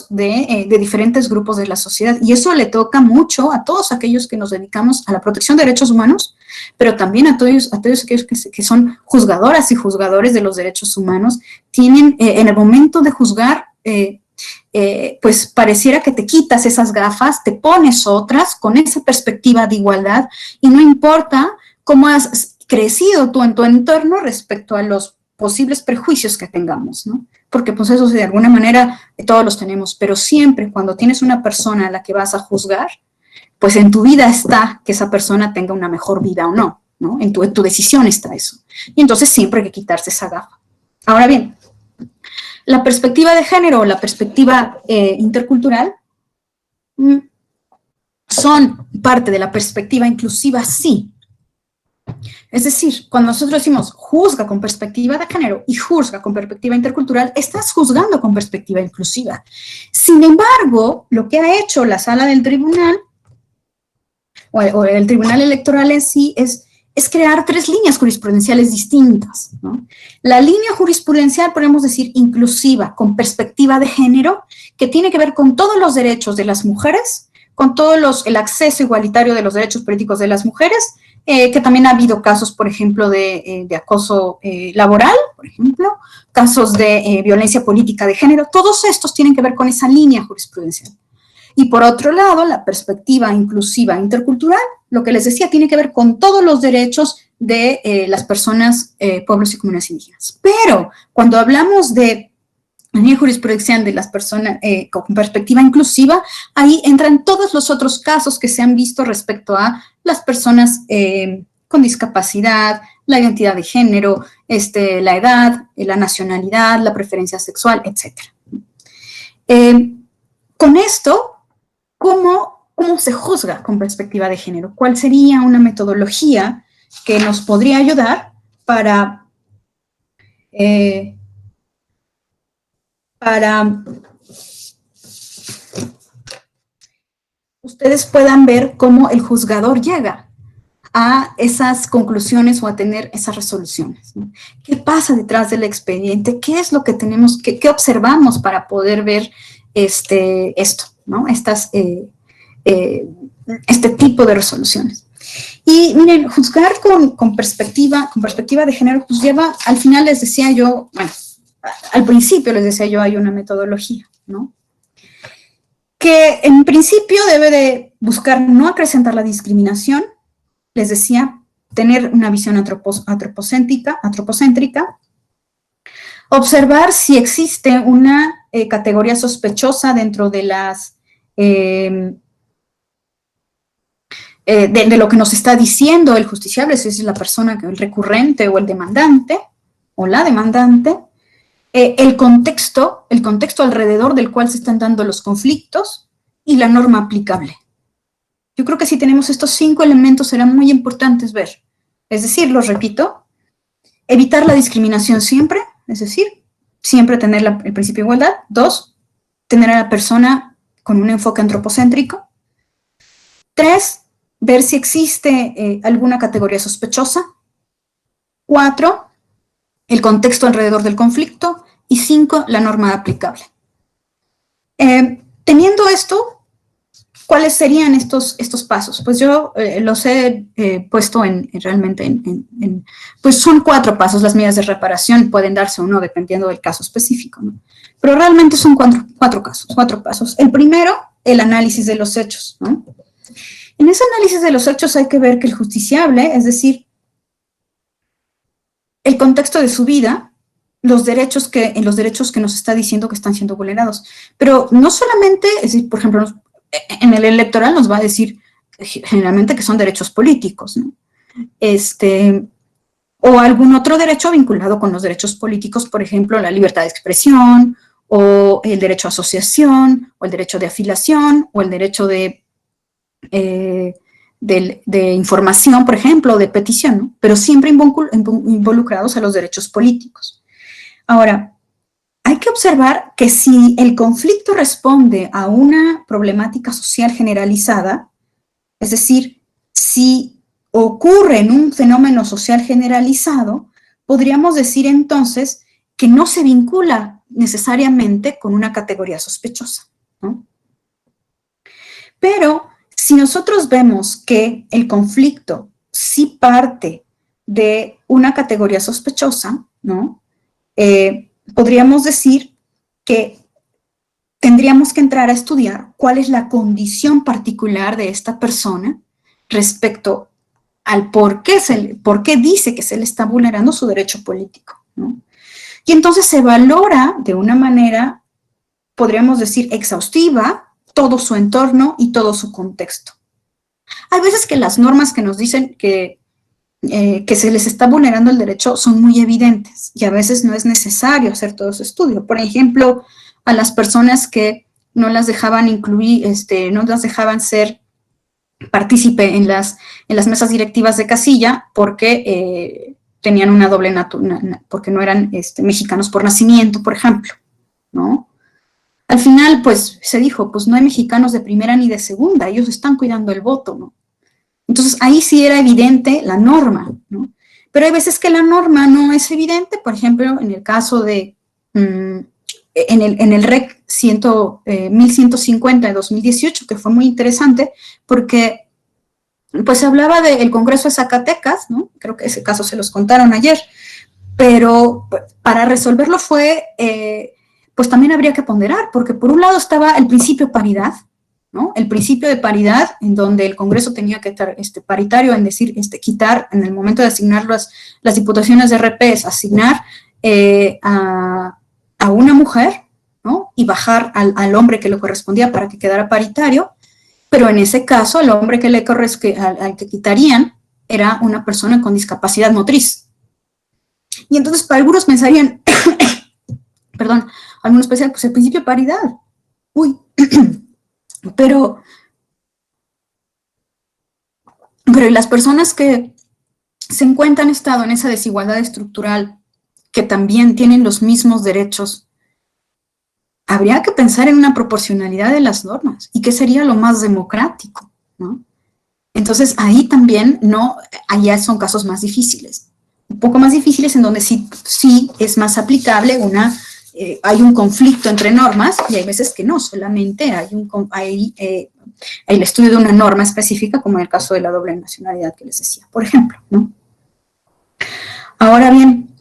Speaker 2: de diferentes grupos de la sociedad. Y eso le toca mucho a todos aquellos que nos dedicamos a la protección de derechos humanos, pero también a todos aquellos que son juzgadoras y juzgadores de los derechos humanos, tienen en el momento de juzgar, pues pareciera que te quitas esas gafas, te pones otras con esa perspectiva de igualdad y no importa cómo has crecido tú en tu entorno respecto a los posibles prejuicios que tengamos, ¿no? Porque pues eso de alguna manera todos los tenemos, pero siempre cuando tienes una persona a la que vas a juzgar, pues en tu vida está que esa persona tenga una mejor vida o no, ¿no? En tu decisión está eso. Y entonces siempre hay que quitarse esa gafa. Ahora bien, la perspectiva de género, la perspectiva intercultural, son parte de la perspectiva inclusiva, sí. Es decir, cuando nosotros decimos juzga con perspectiva de género y juzga con perspectiva intercultural, estás juzgando con perspectiva inclusiva. Sin embargo, lo que ha hecho la sala del tribunal, o el tribunal electoral en sí, es crear 3 líneas jurisprudenciales distintas, ¿no? La línea jurisprudencial, podemos decir, inclusiva, con perspectiva de género, que tiene que ver con todos los derechos de las mujeres, con todo el acceso igualitario de los derechos políticos de las mujeres, que también ha habido casos, por ejemplo, de acoso laboral, por ejemplo, casos de violencia política de género, todos estos tienen que ver con esa línea jurisprudencial. Y por otro lado, la perspectiva inclusiva intercultural, lo que les decía, tiene que ver con todos los derechos de las personas, pueblos y comunidades indígenas. Pero cuando hablamos de línea jurisprudencial de las personas con perspectiva inclusiva, ahí entran todos los otros casos que se han visto respecto a las personas con discapacidad, la identidad de género, la edad, la nacionalidad, la preferencia sexual, etc. Con esto, ¿cómo se juzga con perspectiva de género? ¿Cuál sería una metodología que nos podría ayudar para ustedes puedan ver cómo el juzgador llega a esas conclusiones o a tener esas resoluciones, ¿no? ¿Qué pasa detrás del expediente? ¿Qué es lo que tenemos, qué observamos para poder ver esto, ¿no? Este tipo de resoluciones? Y miren, juzgar con perspectiva de género, pues lleva, al final les decía yo, bueno, al principio les decía yo, hay una metodología, ¿no? Que en principio debe de buscar no acrecentar la discriminación, les decía, tener una visión antropocéntrica, observar si existe una categoría sospechosa dentro de las de lo que nos está diciendo el justiciable, si es la persona, el recurrente o el demandante, o la demandante, el contexto alrededor del cual se están dando los conflictos y la norma aplicable. Yo creo que si tenemos estos 5 elementos serán muy importantes ver. Es decir, los repito, evitar la discriminación siempre, es decir, siempre tener el principio de igualdad. 2, tener a la persona con un enfoque antropocéntrico. 3, ver si existe alguna categoría sospechosa. 4, el contexto alrededor del conflicto. Y 5, la norma aplicable. Teniendo esto, ¿cuáles serían estos pasos? Pues yo los he puesto realmente pues son 4 pasos. Las medidas de reparación pueden darse o no dependiendo del caso específico, ¿no? Pero realmente son 4 pasos. El primero, el análisis de los hechos, ¿no? En ese análisis de los hechos hay que ver que el justiciable, es decir, el contexto de su vida, los derechos que nos está diciendo que están siendo vulnerados. Pero no solamente, es decir, por ejemplo, en el electoral nos va a decir generalmente que son derechos políticos, ¿no? O algún otro derecho vinculado con los derechos políticos, por ejemplo, la libertad de expresión, o el derecho a asociación, o el derecho de afiliación, o el derecho de información, por ejemplo, o de petición, ¿no? Pero siempre involucrados a los derechos políticos. Ahora, hay que observar que si el conflicto responde a una problemática social generalizada, es decir,
Speaker 3: Si ocurre en un fenómeno social generalizado, podríamos decir entonces que no se vincula necesariamente con una categoría sospechosa, ¿no? Pero si nosotros vemos que el conflicto sí parte de una categoría sospechosa, ¿no? Podríamos decir que tendríamos que entrar a estudiar cuál es la condición particular de esta persona respecto al por qué dice que se le está vulnerando su derecho político, ¿no? Y entonces se valora de una manera, podríamos decir, exhaustiva, todo su entorno y todo su contexto. Hay veces que las normas que nos dicen que se les está vulnerando el derecho son muy evidentes y a veces no es necesario hacer todo ese estudio. Por ejemplo, a las personas que no las dejaban incluir, no las dejaban ser partícipe en las mesas directivas de casilla porque tenían una doble porque no eran mexicanos por nacimiento, por ejemplo, ¿no? Al final, pues, se dijo, pues no hay mexicanos de primera ni de segunda, ellos están cuidando el voto, ¿no? Entonces, ahí sí era evidente la norma, ¿no? Pero hay veces que la norma no es evidente, por ejemplo, en el caso de, en el REC 1150 de 2018, que fue muy interesante, porque pues se hablaba del Congreso de Zacatecas, ¿no? Creo que ese caso se los contaron ayer, pero para resolverlo fue, pues también habría que ponderar, porque por un lado estaba el principio de paridad, ¿no? El principio de paridad, en donde el Congreso tenía que estar paritario, en decir, quitar, en el momento de asignar las diputaciones de RPs, asignar a una mujer, ¿no? Y bajar al hombre que le correspondía para que quedara paritario, pero en ese caso el hombre que al que quitarían era una persona con discapacidad motriz. Y entonces para algunos pensarían, perdón, algunos pensarían, pues el principio de paridad, uy, pero las personas que se encuentran estado en esa desigualdad estructural, que también tienen los mismos derechos, habría que pensar en una proporcionalidad de las normas y qué sería lo más democrático, ¿no? Entonces, ahí también, allá son casos más difíciles, un poco más difíciles en donde sí es más aplicable hay un conflicto entre normas y hay veces que no, solamente hay el estudio de una norma específica, como en el caso de la doble nacionalidad que les decía, por ejemplo, ¿no? Ahora bien,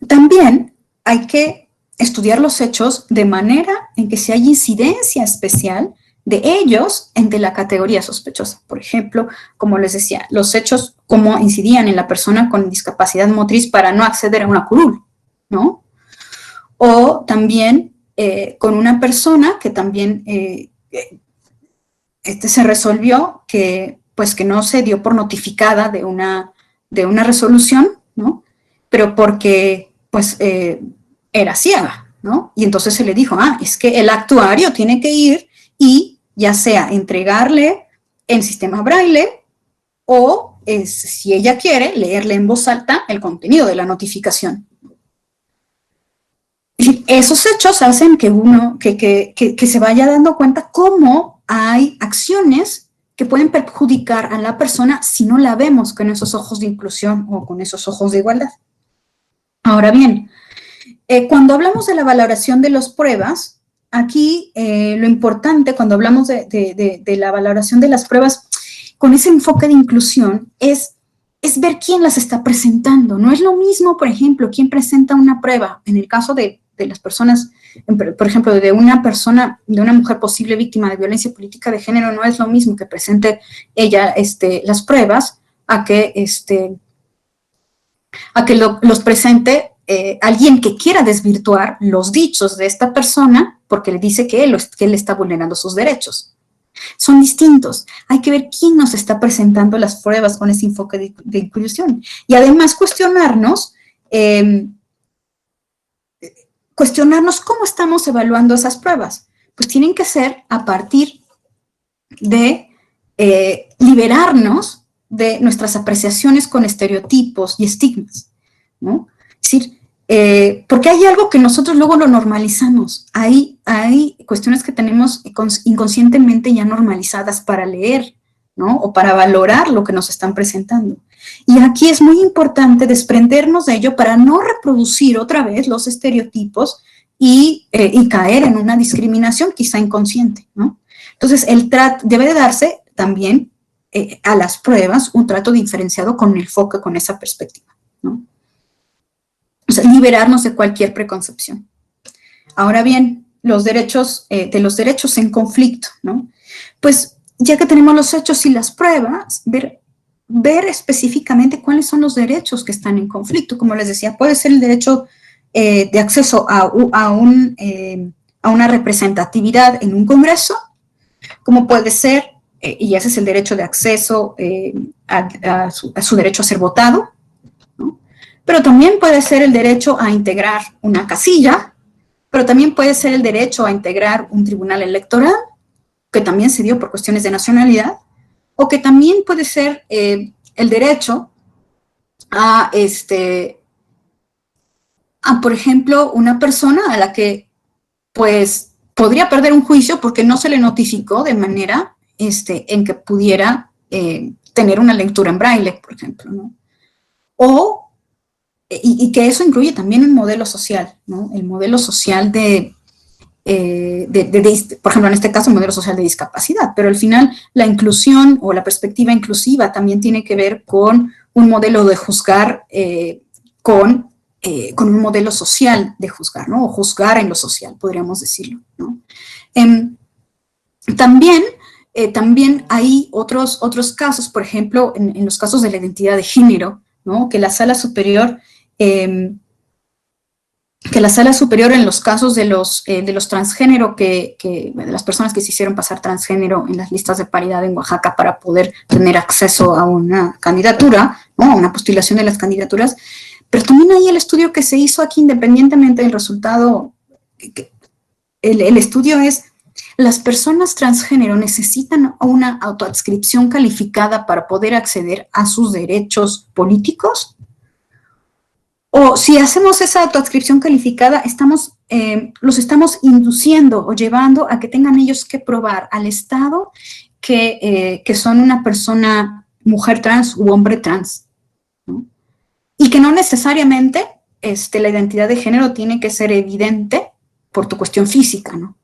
Speaker 3: también hay que estudiar los hechos de manera en que si hay incidencia especial de ellos entre la categoría sospechosa. Por ejemplo, como les decía, los hechos cómo incidían en la persona con discapacidad motriz para no acceder a una curul, ¿no? O también con una persona que también se resolvió que no se dio por notificada de una resolución, ¿no? Pero porque, era ciega, ¿no? Y entonces se le dijo, es que el actuario tiene que ir y ya sea entregarle el sistema braille o, si ella quiere, leerle en voz alta el contenido de la notificación. Y esos hechos hacen que se vaya dando cuenta cómo hay acciones que pueden perjudicar a la persona si no la vemos con esos ojos de inclusión o con esos ojos de igualdad. Ahora bien, cuando hablamos de la valoración de las pruebas, aquí lo importante cuando hablamos de la valoración de las pruebas con ese enfoque de inclusión es ver quién las está presentando. No es lo mismo, por ejemplo, quién presenta una prueba. En el caso de las personas, por ejemplo, de una mujer posible víctima de violencia política de género, no es lo mismo que presente ella las pruebas a que los presente alguien que quiera desvirtuar los dichos de esta persona porque le dice que él está vulnerando sus derechos. Son distintos. Hay que ver quién nos está presentando las pruebas con ese enfoque de inclusión. Y además cuestionarnos cómo estamos evaluando esas pruebas. Pues tienen que ser a partir de liberarnos de nuestras apreciaciones con estereotipos y estigmas, ¿no? Es decir, porque hay algo que nosotros luego lo normalizamos. Hay cuestiones que tenemos inconscientemente ya normalizadas para leer ¿no? O para valorar lo que nos están presentando. Y aquí es muy importante desprendernos de ello para no reproducir otra vez los estereotipos y caer en una discriminación quizá inconsciente, ¿no? Entonces, el trato debe de darse también a las pruebas un trato diferenciado con el foco, con esa perspectiva, ¿no? O sea, liberarnos de cualquier preconcepción. Ahora bien, los derechos en conflicto, ¿no? Pues ya que tenemos los hechos y las pruebas, ver específicamente cuáles son los derechos que están en conflicto. Como les decía, puede ser el derecho de acceso a una representatividad en un congreso, como puede ser, y ese es el derecho de acceso a su derecho a ser votado, ¿no? Pero también puede ser el derecho a integrar una casilla, pero también puede ser el derecho a integrar un tribunal electoral, que también se dio por cuestiones de nacionalidad, o que también puede ser el derecho a, por ejemplo, una persona a la que, pues, podría perder un juicio porque no se le notificó de manera en que pudiera tener una lectura en braille, por ejemplo, ¿no? Y que eso incluye también un modelo social, ¿no? El modelo social por ejemplo, en este caso, el modelo social de discapacidad, pero al final la inclusión o la perspectiva inclusiva también tiene que ver con un modelo de juzgar con un modelo social de juzgar, ¿no? O juzgar en lo social, podríamos decirlo, ¿no? También hay otros casos, por ejemplo, en los casos de la identidad de género, ¿no? Que la sala superior en los casos de los transgénero, de las personas que se hicieron pasar transgénero en las listas de paridad en Oaxaca para poder tener acceso a una candidatura, ¿no? A una postulación de las candidaturas, pero también hay el estudio que se hizo aquí independientemente del resultado. El estudio es, ¿las personas transgénero necesitan una autoadscripción calificada para poder acceder a sus derechos políticos? O si hacemos esa autoadscripción calificada, los estamos induciendo o llevando a que tengan ellos que probar al Estado que son una persona mujer trans u hombre trans, ¿no? Y que no necesariamente la identidad de género tiene que ser evidente por tu cuestión física, ¿no?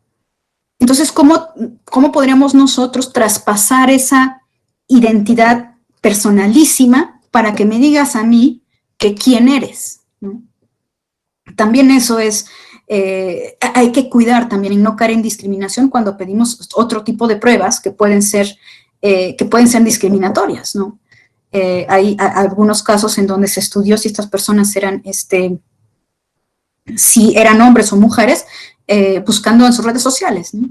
Speaker 3: Entonces, ¿cómo podríamos nosotros traspasar esa identidad personalísima para que me digas a mí que quién eres, ¿no? También eso es, hay que cuidar también y no caer en discriminación cuando pedimos otro tipo de pruebas que pueden ser discriminatorias, ¿no? Hay algunos casos en donde se estudió si estas personas eran, si eran hombres o mujeres, buscando en sus redes sociales, ¿no?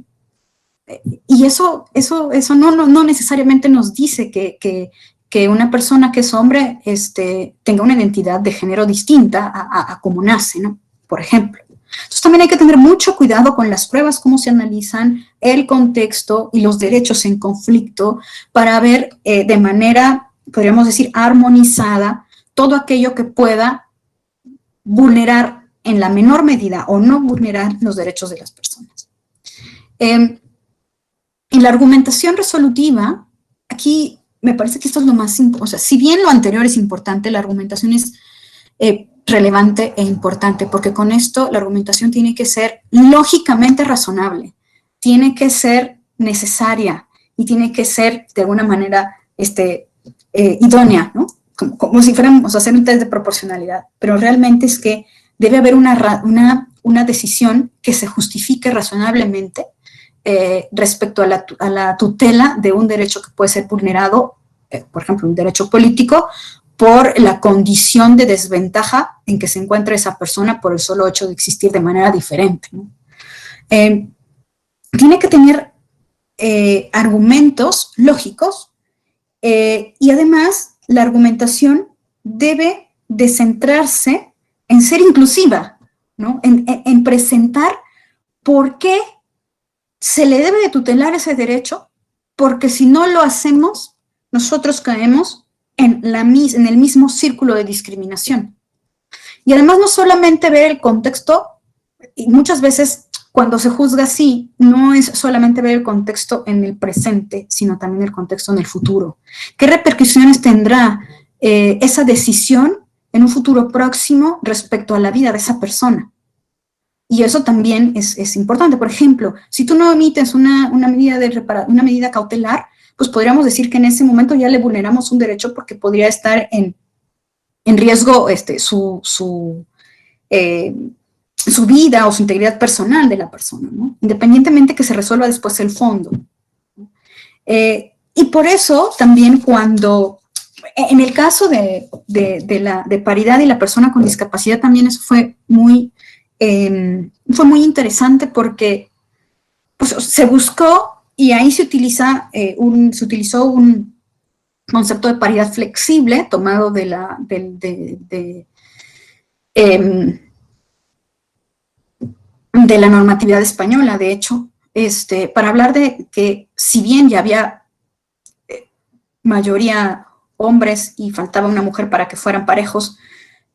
Speaker 3: Y eso no necesariamente nos dice que una persona que es hombre tenga una identidad de género distinta a cómo nace, ¿no? Por ejemplo. Entonces también hay que tener mucho cuidado con las pruebas, cómo se analizan, el contexto y los derechos en conflicto para ver de manera, podríamos decir, armonizada todo aquello que pueda vulnerar en la menor medida o no vulnerar los derechos de las personas. En la argumentación resolutiva, aquí me parece que esto es lo más importante. O sea, si bien lo anterior es importante, la argumentación es relevante e importante, porque con esto la argumentación tiene que ser lógicamente razonable, tiene que ser necesaria y tiene que ser de alguna manera idónea, ¿no? Como si fuéramos a hacer un test de proporcionalidad, pero realmente es que debe haber una decisión que se justifique razonablemente respecto a la tutela de un derecho que puede ser vulnerado, por ejemplo, un derecho político, por la condición de desventaja en que se encuentra esa persona por el solo hecho de existir de manera diferente, ¿no? Tiene que tener argumentos lógicos y además la argumentación debe de centrarse en ser inclusiva, ¿no? En presentar por qué se le debe de tutelar ese derecho, porque si no lo hacemos, nosotros caemos en el mismo círculo de discriminación. Y además no solamente ver el contexto, y muchas veces cuando se juzga así, no es solamente ver el contexto en el presente, sino también el contexto en el futuro. ¿Qué repercusiones tendrá esa decisión en un futuro próximo respecto a la vida de esa persona? Y eso también es importante. Por ejemplo, si tú no emites una medida cautelar, pues podríamos decir que en ese momento ya le vulneramos un derecho porque podría estar en riesgo su vida o su integridad personal de la persona, ¿no? Independientemente que se resuelva después el fondo. Y por eso también cuando, en el caso de paridad y la persona con discapacidad, también eso fue muy interesante porque pues, se buscó y ahí se utilizó un concepto de paridad flexible tomado de la normatividad española, de hecho, para hablar de que si bien ya había mayoría hombres y faltaba una mujer para que fueran parejos,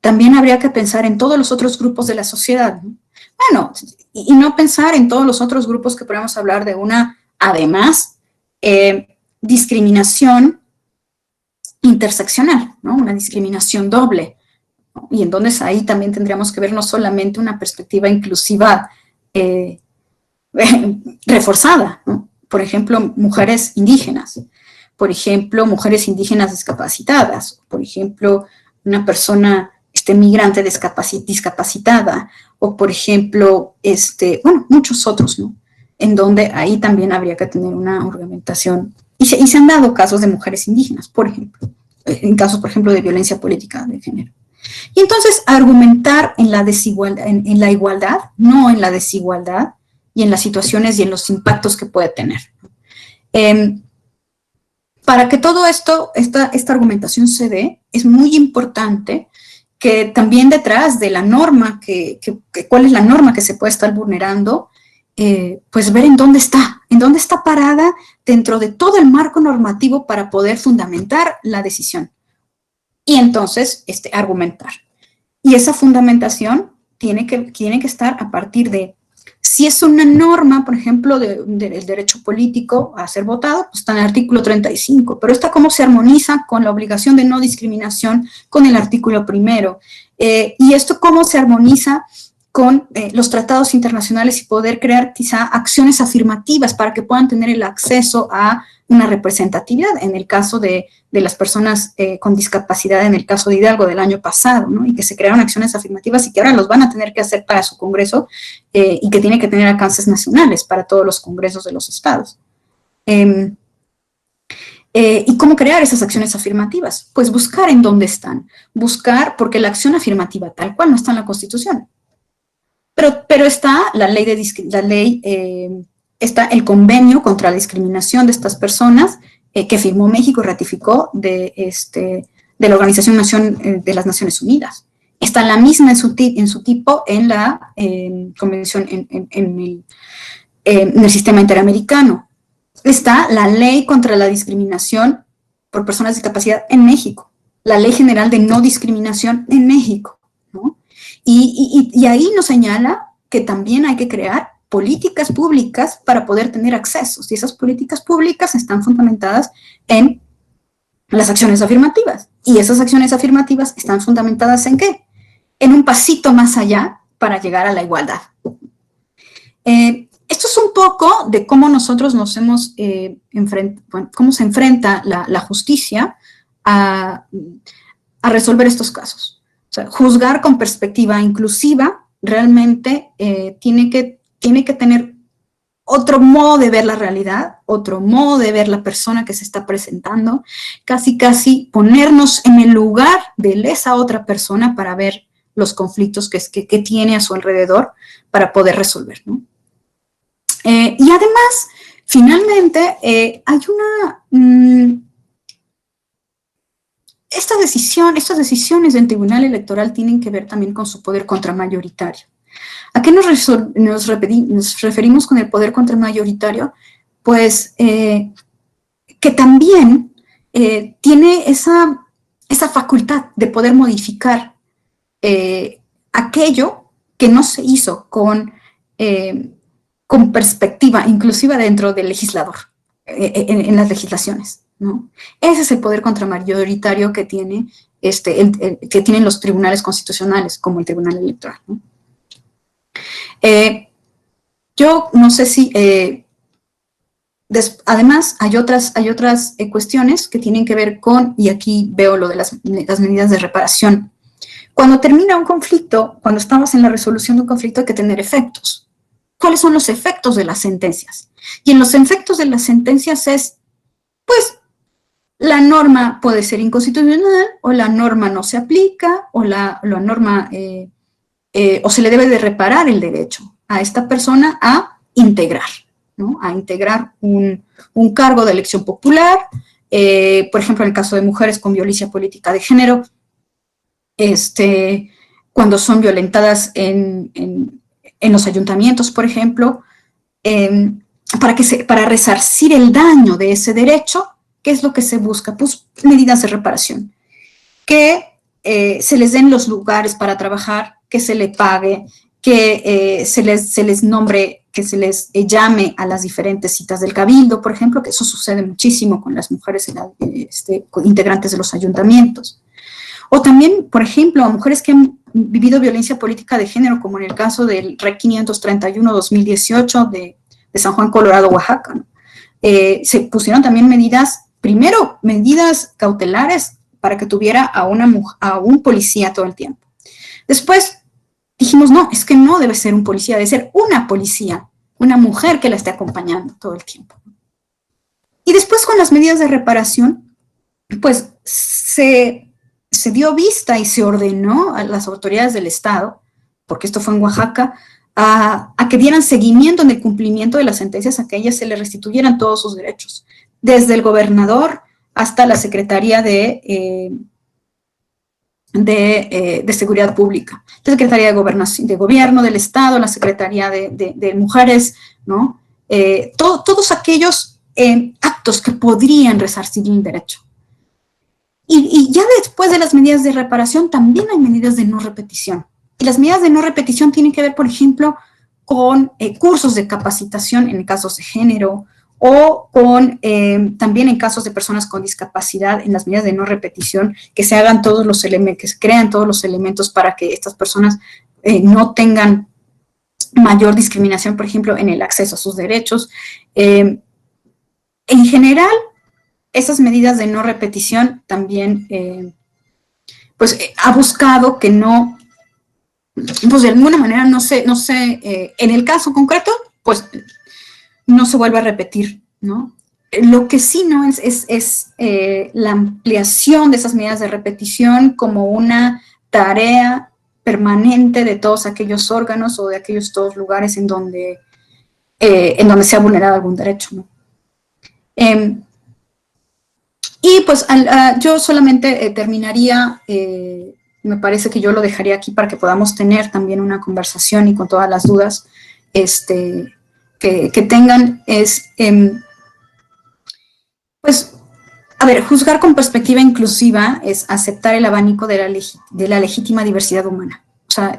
Speaker 3: también habría que pensar en todos los otros grupos de la sociedad, ¿no? Bueno, y no pensar en todos los otros grupos que podemos hablar de una, además, discriminación interseccional, ¿no? Una discriminación doble, ¿no? Y entonces ahí también tendríamos que ver no solamente una perspectiva inclusiva reforzada, ¿no? Por ejemplo, mujeres indígenas, por ejemplo, mujeres indígenas discapacitadas, por ejemplo, una persona migrante discapacitada, o por ejemplo, bueno, muchos otros, ¿no? En donde ahí también habría que tener una argumentación. Y se han dado casos de mujeres indígenas, por ejemplo, en casos, por ejemplo, de violencia política de género. Y entonces, argumentar en la desigualdad, en la igualdad, no en la desigualdad, y en las situaciones y en los impactos que puede tener. Para que todo esto, esta argumentación se dé, es muy importante que también detrás de la norma, cuál es la norma que se puede estar vulnerando, pues ver en dónde está parada dentro de todo el marco normativo para poder fundamentar la decisión. Y entonces, argumentar. Y esa fundamentación tiene que estar a partir de, si es una norma, por ejemplo, del derecho político a ser votado, pues está en el artículo 35, pero esta cómo se armoniza con la obligación de no discriminación con el artículo 1, y esto cómo se armoniza con los tratados internacionales y poder crear quizá acciones afirmativas para que puedan tener el acceso a una representatividad, en el caso de las personas con discapacidad, en el caso de Hidalgo del año pasado, ¿no? Y que se crearon acciones afirmativas y que ahora los van a tener que hacer para su congreso y que tiene que tener alcances nacionales para todos los congresos de los estados. ¿Y cómo crear esas acciones afirmativas? Pues buscar en dónde están, porque la acción afirmativa tal cual no está en la Constitución. Pero está la ley está el convenio contra la discriminación de estas personas que firmó México y ratificó de la Organización de las Naciones Unidas. Está la misma en su tipo en la convención en el sistema interamericano. Está la ley contra la discriminación por personas de discapacidad en México, la Ley General de No Discriminación en México, ¿no? Y ahí nos señala que también hay que crear políticas públicas para poder tener accesos, y esas políticas públicas están fundamentadas en las acciones afirmativas, y esas acciones afirmativas están fundamentadas ¿en qué? En un pasito más allá para llegar a la igualdad. Esto es un poco de cómo nosotros nos hemos cómo se enfrenta la justicia a resolver estos casos. O sea, juzgar con perspectiva inclusiva realmente tiene que tener otro modo de ver la realidad, otro modo de ver la persona que se está presentando, casi ponernos en el lugar de esa otra persona para ver los conflictos que tiene a su alrededor para poder resolver, ¿no? Y además, finalmente, hay estas decisiones del Tribunal Electoral tienen que ver también con su poder contramayoritario. ¿A qué nos referimos con el poder contramayoritario? Pues que también tiene esa facultad de poder modificar aquello que no se hizo con con perspectiva, inclusive dentro del legislador, en las legislaciones, ¿no? Ese es el poder contramayoritario que tiene que tienen los tribunales constitucionales, como el Tribunal Electoral, ¿no? Yo no sé si, además, hay otras cuestiones que tienen que ver con, y aquí veo lo de las medidas de reparación. Cuando termina un conflicto, cuando estamos en la resolución de un conflicto, hay que tener efectos. ¿Cuáles son los efectos de las sentencias? Y en los efectos de las sentencias es, pues, la norma puede ser inconstitucional, o la norma no se aplica, o la norma, o se le debe de reparar el derecho a esta persona a integrar, ¿no? A integrar un cargo de elección popular, por ejemplo, en el caso de mujeres con violencia política de género, cuando son violentadas en los ayuntamientos, por ejemplo, para resarcir el daño de ese derecho. ¿Qué es lo que se busca? Pues medidas de reparación, que se les den los lugares para trabajar, que se le pague, que se les nombre, que se les llame a las diferentes citas del cabildo, por ejemplo, que eso sucede muchísimo con las mujeres integrantes de los ayuntamientos. O también, por ejemplo, a mujeres que han vivido violencia política de género, como en el caso del REC 531-2018 de San Juan, Colorado, Oaxaca, ¿no? Se pusieron también primero medidas cautelares para que tuviera a un policía todo el tiempo. Después dijimos, no, es que no debe ser un policía, debe ser una policía, una mujer que la esté acompañando todo el tiempo. Y después con las medidas de reparación, pues se dio vista y se ordenó a las autoridades del Estado, porque esto fue en Oaxaca, a que dieran seguimiento en el cumplimiento de las sentencias, a que a ellas se les restituyeran todos sus derechos, desde el gobernador hasta la Secretaría de Seguridad Pública, la Secretaría de Gobierno del Estado, la Secretaría de Mujeres, ¿no? Todos aquellos actos que podrían resarcir el derecho. Y ya después de las medidas de reparación también hay medidas de no repetición. Y las medidas de no repetición tienen que ver, por ejemplo, con cursos de capacitación en casos de género, o también en casos de personas con discapacidad, en las medidas de no repetición, que se hagan todos los elementos, que se crean todos los elementos para que estas personas no tengan mayor discriminación, por ejemplo, en el acceso a sus derechos. En general, esas medidas de no repetición también, ha buscado que no, pues de alguna manera, no sé, en el caso concreto, pues no se vuelva a repetir, ¿no? Lo que sí no es la ampliación de esas medidas de repetición como una tarea permanente de todos aquellos órganos o de aquellos todos lugares en donde se ha vulnerado algún derecho, ¿no? Y pues yo solamente terminaría, me parece que yo lo dejaría aquí para que podamos tener también una conversación y con todas las dudas que tengan pues, a ver, juzgar con perspectiva inclusiva es aceptar el abanico de la legítima diversidad humana. O sea,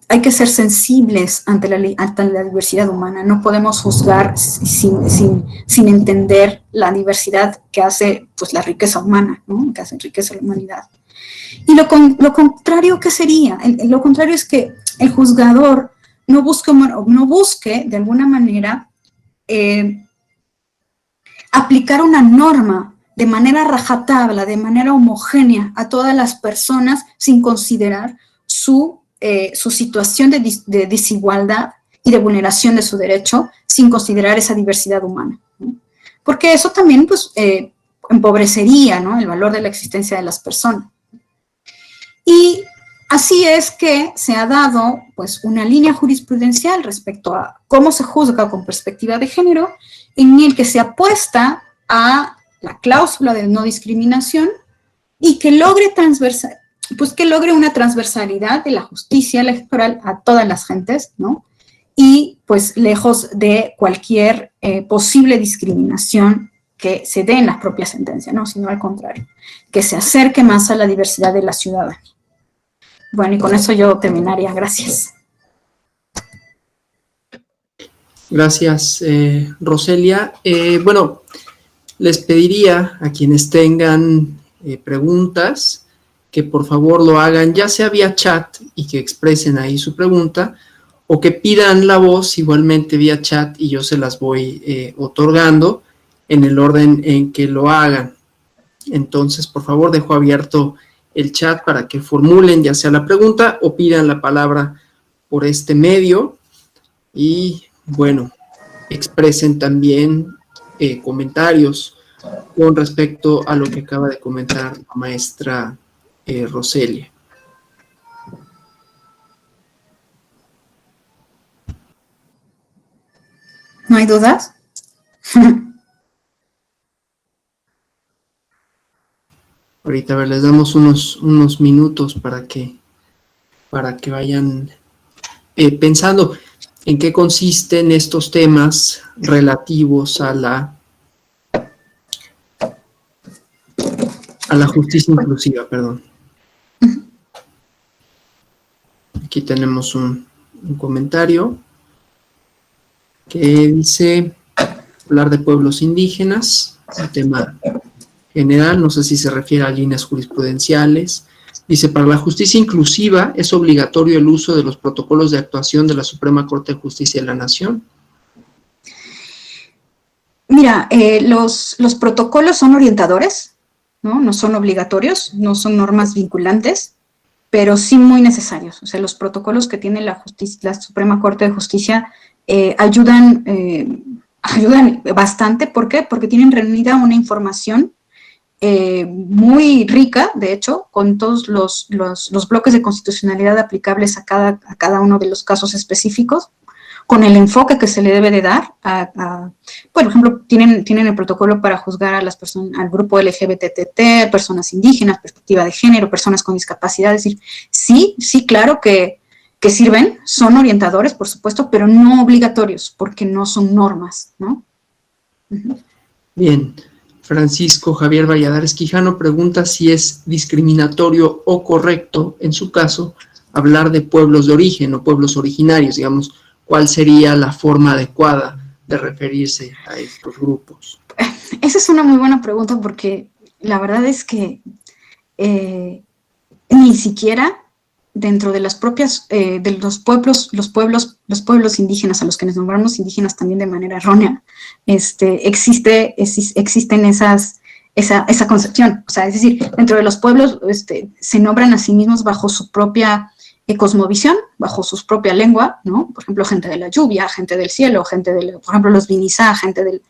Speaker 3: hay que ser sensibles ante la diversidad humana. No podemos juzgar sin entender la diversidad que hace, pues, la riqueza humana, ¿no? Que hace riqueza la humanidad. Y lo contrario, ¿qué sería? Lo contrario es que el juzgador no busque de alguna manera aplicar una norma de manera rajatabla, de manera homogénea a todas las personas sin considerar su situación de desigualdad y de vulneración de su derecho, sin considerar esa diversidad humana, ¿no? Porque eso también, pues, empobrecería, ¿no?, el valor de la existencia de las personas. Y así es que se ha dado, pues, una línea jurisprudencial respecto a cómo se juzga con perspectiva de género, en el que se apuesta a la cláusula de no discriminación y que logre una transversalidad de la justicia electoral a todas las gentes, ¿no? Y pues lejos de cualquier posible discriminación que se dé en la propia sentencia, ¿no? Sino al contrario, que se acerque más a la diversidad de la ciudadanía. Bueno, y con eso yo terminaría. Gracias.
Speaker 1: Gracias, Roselia. Bueno, les pediría a quienes tengan preguntas que por favor lo hagan, ya sea vía chat y que expresen ahí su pregunta, o que pidan la voz igualmente vía chat y yo se las voy otorgando en el orden en que lo hagan. Entonces, por favor, dejo abierto el chat para que formulen ya sea la pregunta o pidan la palabra por este medio y, bueno, expresen también comentarios con respecto a lo que acaba de comentar la maestra Roselia.
Speaker 3: ¿No hay dudas?
Speaker 1: Ahorita, a ver, les damos unos minutos para que vayan pensando en qué consisten estos temas relativos a la justicia inclusiva, perdón. Aquí tenemos un comentario que dice hablar de pueblos indígenas, un tema general, no sé si se refiere a líneas jurisprudenciales. Dice, para la justicia inclusiva es obligatorio el uso de los protocolos de actuación de la Suprema Corte de Justicia de la Nación.
Speaker 3: Mira, los protocolos son orientadores, ¿no? No son obligatorios, no son normas vinculantes, pero sí muy necesarios. O sea, los protocolos que tiene la Suprema Corte de Justicia ayudan bastante. ¿Por qué? Porque tienen reunida una información muy rica, de hecho, con todos los bloques de constitucionalidad aplicables a cada uno de los casos específicos, con el enfoque que se le debe de dar por ejemplo, tienen el protocolo para juzgar a las personas, al grupo LGBTT, personas indígenas, perspectiva de género, personas con discapacidad. Es decir, sí, claro que sirven, son orientadores, por supuesto, pero no obligatorios, porque no son normas, ¿no?
Speaker 1: Bien. Francisco Javier Valladares Quijano pregunta si es discriminatorio o correcto, en su caso, hablar de pueblos de origen o pueblos originarios, digamos, ¿cuál sería la forma adecuada de referirse a estos grupos?
Speaker 3: Esa es una muy buena pregunta porque la verdad es que ni siquiera dentro de las propias, de los pueblos indígenas, a los que nos nombramos indígenas también de manera errónea, existen esa concepción. O sea, es decir, dentro de los pueblos se nombran a sí mismos bajo su propia cosmovisión, bajo su propia lengua, ¿no? Por ejemplo, gente de la lluvia, gente del cielo, por ejemplo, los Vinizá, gente de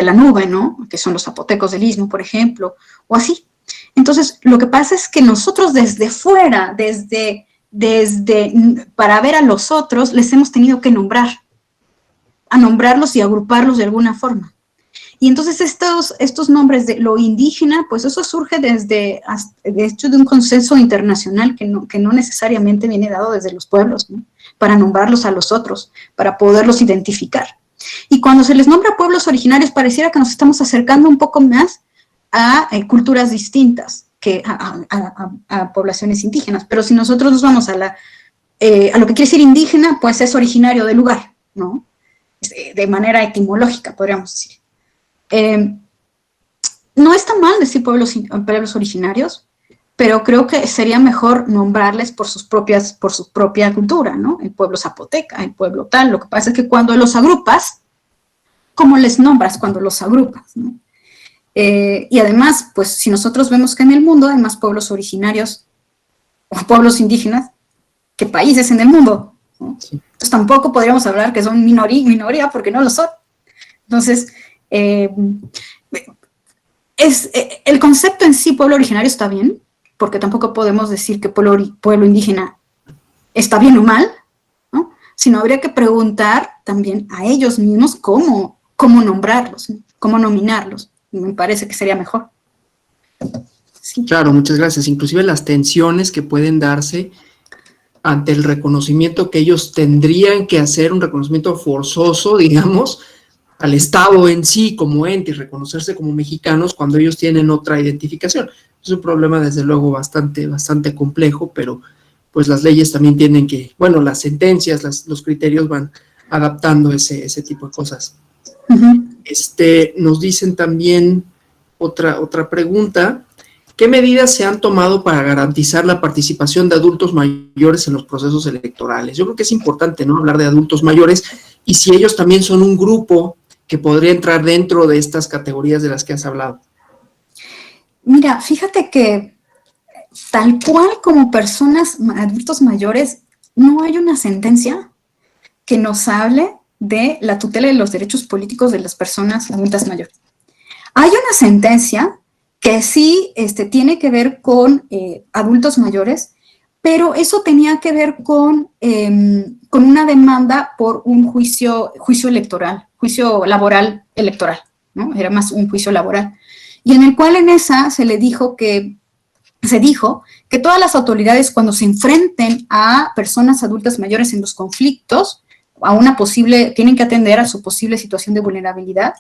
Speaker 3: la nube, ¿no? Que son los zapotecos del Istmo, por ejemplo, o así. Entonces, lo que pasa es que nosotros desde fuera, para ver a los otros, les hemos tenido que nombrarlos y agruparlos de alguna forma. Y entonces estos nombres de lo indígena, pues eso surge de hecho de un consenso internacional que no necesariamente viene dado desde los pueblos, ¿no? Para nombrarlos a los otros, para poderlos identificar. Y cuando se les nombra pueblos originarios, pareciera que nos estamos acercando un poco más a culturas distintas que a poblaciones indígenas. Pero si nosotros nos vamos a lo que quiere decir indígena, pues es originario del lugar, ¿no? De manera etimológica, podríamos decir. No está mal decir pueblos originarios, pero creo que sería mejor nombrarles por su propia cultura, ¿no? El pueblo zapoteca, el pueblo tal. Lo que pasa es que cuando los agrupas, ¿cómo les nombras cuando los agrupas, ¿no? Y además, pues si nosotros vemos que en el mundo hay más pueblos originarios o pueblos indígenas que países en el mundo, ¿no? Sí. Entonces tampoco podríamos hablar que son minoría porque no lo son. Entonces, el concepto en sí, pueblo originario, está bien, porque tampoco podemos decir que pueblo indígena está bien o mal, ¿no? Sino habría que preguntar también a ellos mismos cómo nombrarlos, ¿no? Cómo nominarlos. Me parece que sería mejor.
Speaker 1: Sí. Claro, muchas gracias. Inclusive las tensiones que pueden darse ante el reconocimiento que ellos tendrían que hacer, un reconocimiento forzoso, digamos, al Estado en sí como ente y reconocerse como mexicanos cuando ellos tienen otra identificación. Es un problema, desde luego, bastante complejo, pero pues las leyes también tienen que, bueno, las sentencias, los criterios van adaptando ese tipo de cosas. Nos dicen también otra pregunta. ¿Qué medidas se han tomado para garantizar la participación de adultos mayores en los procesos electorales? Yo creo que es importante, ¿no?, hablar de adultos mayores y si ellos también son un grupo que podría entrar dentro de estas categorías de las que has hablado.
Speaker 3: Mira, fíjate que tal cual como personas, adultos mayores, no hay una sentencia que nos hable de la tutela de los derechos políticos de las personas adultas mayores. Hay una sentencia que sí tiene que ver con adultos mayores, pero eso tenía que ver con una demanda por un juicio electoral, juicio laboral electoral, ¿no? Era más un juicio laboral. Y en el cual en esa se dijo que todas las autoridades, cuando se enfrenten a personas adultas mayores en los conflictos, tienen que atender a su posible situación de vulnerabilidad,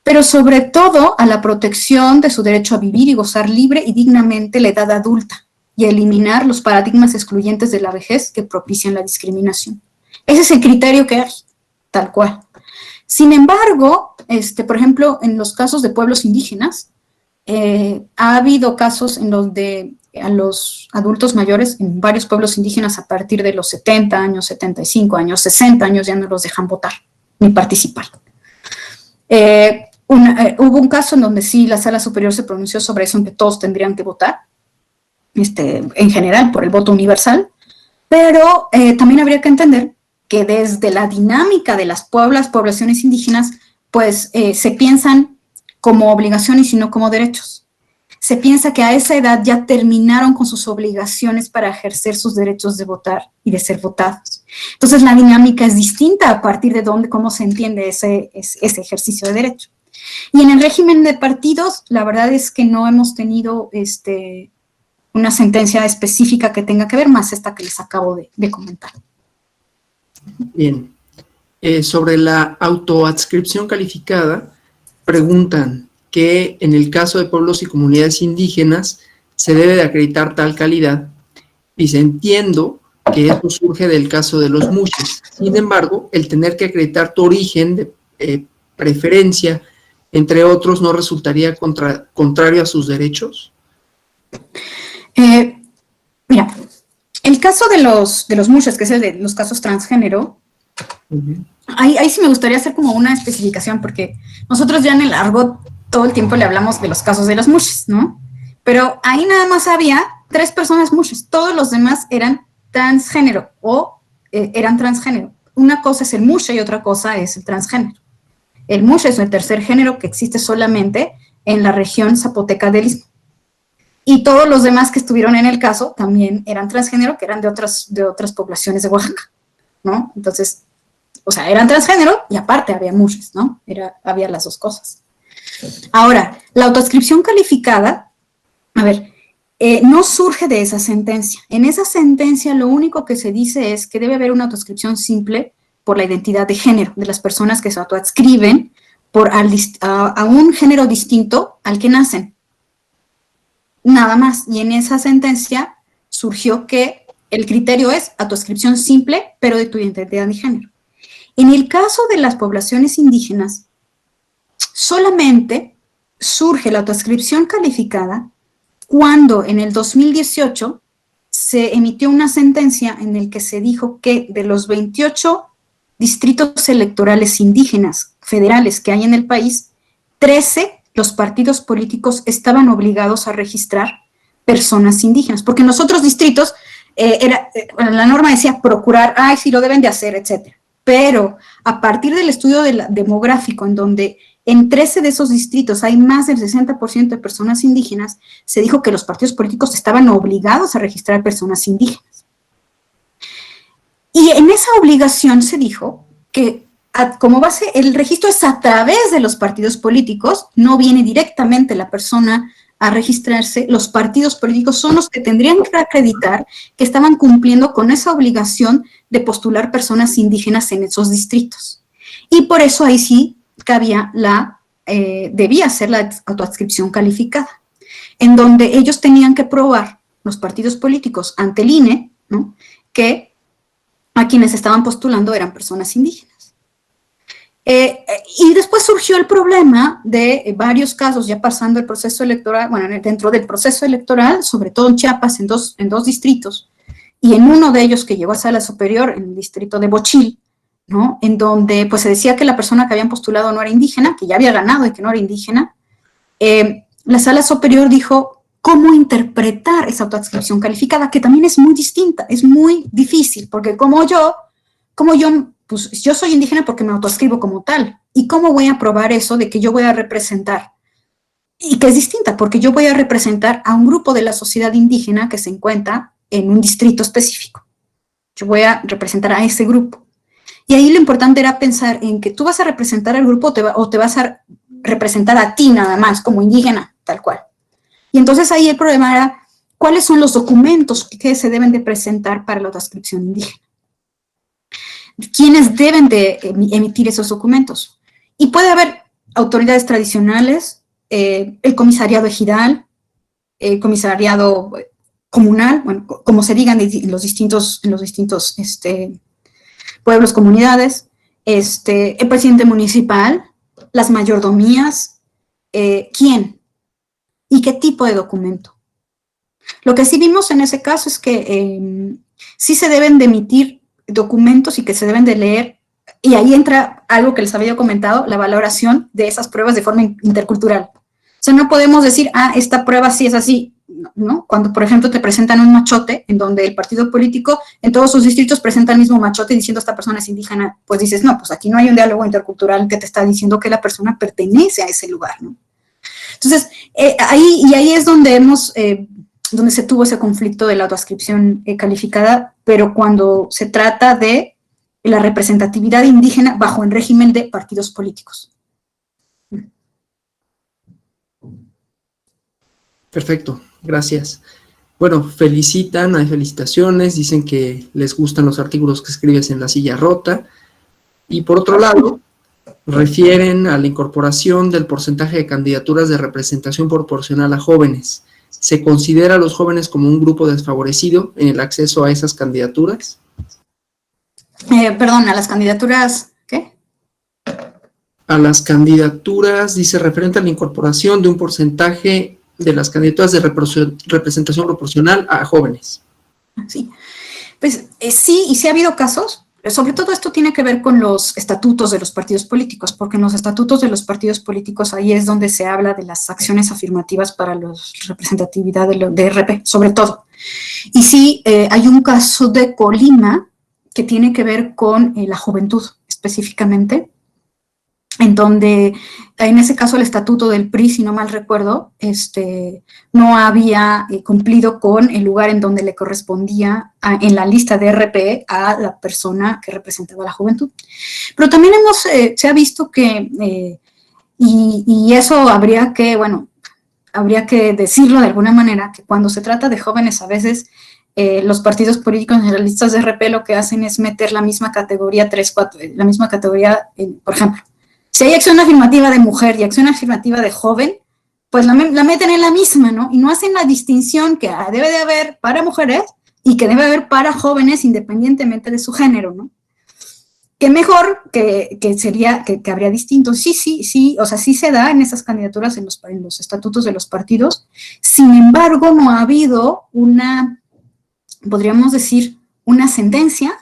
Speaker 3: pero sobre todo a la protección de su derecho a vivir y gozar libre y dignamente la edad adulta y a eliminar los paradigmas excluyentes de la vejez que propician la discriminación. Ese es el criterio que hay, tal cual. Sin embargo, por ejemplo, en los casos de pueblos indígenas, ha habido casos en donde a los adultos mayores en varios pueblos indígenas a partir de los 70 años, 75 años, 60 años ya no los dejan votar ni participar. Hubo un caso en donde sí la Sala Superior se pronunció sobre eso, en que todos tendrían que votar, en general por el voto universal, pero también habría que entender que desde la dinámica de las poblaciones indígenas, pues se piensan como obligaciones y no como derechos. Se piensa que a esa edad ya terminaron con sus obligaciones para ejercer sus derechos de votar y de ser votados. Entonces la dinámica es distinta a partir de cómo se entiende ese ejercicio de derecho. Y en el régimen de partidos, la verdad es que no hemos tenido una sentencia específica que tenga que ver, más esta que les acabo de comentar.
Speaker 1: Bien. Sobre la autoadscripción calificada, preguntan que en el caso de pueblos y comunidades indígenas se debe de acreditar tal calidad. Dice, entiendo que eso surge del caso de los mushes. Sin embargo, el tener que acreditar tu origen de preferencia, entre otros, ¿no resultaría contrario a sus derechos?
Speaker 3: Mira, el caso de los mushes, que es el de los casos transgénero, ahí sí me gustaría hacer como una especificación, porque nosotros ya en el argot todo el tiempo le hablamos de los casos de los mushes, ¿no? Pero ahí nada más había 3 personas mushes, todos los demás eran transgénero eran transgénero. Una cosa es el mushe y otra cosa es el transgénero. El mushe es el tercer género que existe solamente en la región zapoteca del Istmo. Y todos los demás que estuvieron en el caso también eran transgénero, que eran de otras poblaciones de Oaxaca, ¿no? Entonces, o sea, eran transgénero y aparte había mushes, ¿no? Había las dos cosas. Ahora, la autoadscripción calificada, no surge de esa sentencia. En esa sentencia lo único que se dice es que debe haber una autoadscripción simple por la identidad de género de las personas que se autoadscriben a un género distinto al que nacen. Nada más. Y en esa sentencia surgió que el criterio es autoadscripción simple, pero de tu identidad de género. En el caso de las poblaciones indígenas, solamente surge la autoadscripción calificada cuando en el 2018 se emitió una sentencia en la que se dijo que de los 28 distritos electorales indígenas federales que hay en el país, 13 los partidos políticos estaban obligados a registrar personas indígenas, porque en los otros distritos la norma decía procurar, sí lo deben de hacer, etcétera. Pero a partir del estudio demográfico, en donde en 13 de esos distritos hay más del 60% de personas indígenas, se dijo que los partidos políticos estaban obligados a registrar personas indígenas. Y en esa obligación se dijo que como base el registro es a través de los partidos políticos, no viene directamente la persona a registrarse, los partidos políticos son los que tendrían que acreditar que estaban cumpliendo con esa obligación de postular personas indígenas en esos distritos. Y por eso ahí sí debía ser la autoadscripción calificada, en donde ellos tenían que probar, los partidos políticos, ante el INE, ¿no? Que a quienes estaban postulando eran personas indígenas. Y después surgió el problema de varios casos, ya pasando el proceso electoral, bueno, dentro del proceso electoral, sobre todo en Chiapas, en dos distritos, y en uno de ellos que llegó a sala superior, en el distrito de Bochil, ¿no? En donde pues se decía que la persona que habían postulado no era indígena, que ya había ganado y que no era indígena. La sala superior dijo cómo interpretar esa autoadscripción calificada, que también es muy distinta, es muy difícil, porque pues yo soy indígena porque me autoascribo como tal, ¿y cómo voy a probar eso de que yo voy a representar? Y que es distinta, porque yo voy a representar a un grupo de la sociedad indígena que se encuentra en un distrito específico. Yo voy a representar a ese grupo. Y ahí lo importante era pensar en que tú vas a representar al grupo o te vas a representar a ti nada más, como indígena, tal cual. Y entonces ahí el problema era, ¿cuáles son los documentos que se deben de presentar para la autoadscripción indígena? ¿Quiénes deben de emitir esos documentos? Y puede haber autoridades tradicionales, el comisariado ejidal, el comisariado comunal, bueno, como se digan en los distintos pueblos, comunidades, el presidente municipal, las mayordomías, ¿quién? ¿Y qué tipo de documento? Lo que sí vimos en ese caso es que sí se deben de emitir documentos y que se deben de leer, y ahí entra algo que les había comentado, la valoración de esas pruebas de forma intercultural. O sea, no podemos decir, esta prueba sí es así, ¿no? Cuando, por ejemplo, te presentan un machote en donde el partido político en todos sus distritos presenta el mismo machote diciendo esta persona es indígena, pues dices, no, pues aquí no hay un diálogo intercultural que te está diciendo que la persona pertenece a ese lugar, ¿no? Entonces, ahí es donde donde se tuvo ese conflicto de la autoadscripción calificada, pero cuando se trata de la representatividad indígena bajo el régimen de partidos políticos.
Speaker 1: Perfecto, gracias. Bueno, hay felicitaciones, dicen que les gustan los artículos que escribes en La Silla Rota, y por otro lado, refieren a la incorporación del porcentaje de candidaturas de representación proporcional a jóvenes. ¿Se considera a los jóvenes como un grupo desfavorecido en el acceso a esas candidaturas?
Speaker 3: Perdón, a las candidaturas, ¿qué?
Speaker 1: A las candidaturas, dice, referente a la incorporación de un porcentaje de las candidaturas de representación proporcional a jóvenes.
Speaker 3: Sí, pues sí, y sí ha habido casos. Sobre todo esto tiene que ver con los estatutos de los partidos políticos, porque en los estatutos de los partidos políticos ahí es donde se habla de las acciones afirmativas para la representatividad de RP, sobre todo. Y sí, hay un caso de Colima que tiene que ver con la juventud específicamente, en donde en ese caso el estatuto del PRI, si no mal recuerdo, no había cumplido con el lugar en donde le correspondía en la lista de RP a la persona que representaba a la juventud. Pero también se ha visto que, y eso habría que decirlo de alguna manera, que cuando se trata de jóvenes a veces los partidos políticos en las listas de RP lo que hacen es meter la misma categoría 3, 4, la misma categoría, por ejemplo, si hay acción afirmativa de mujer y acción afirmativa de joven, pues la meten en la misma, ¿no? Y no hacen la distinción que debe de haber para mujeres y que debe haber para jóvenes independientemente de su género, ¿no? Que mejor que sería, que habría distintos. Sí, o sea, sí se da en esas candidaturas en los estatutos de los partidos. Sin embargo, no ha habido podríamos decir, una sentencia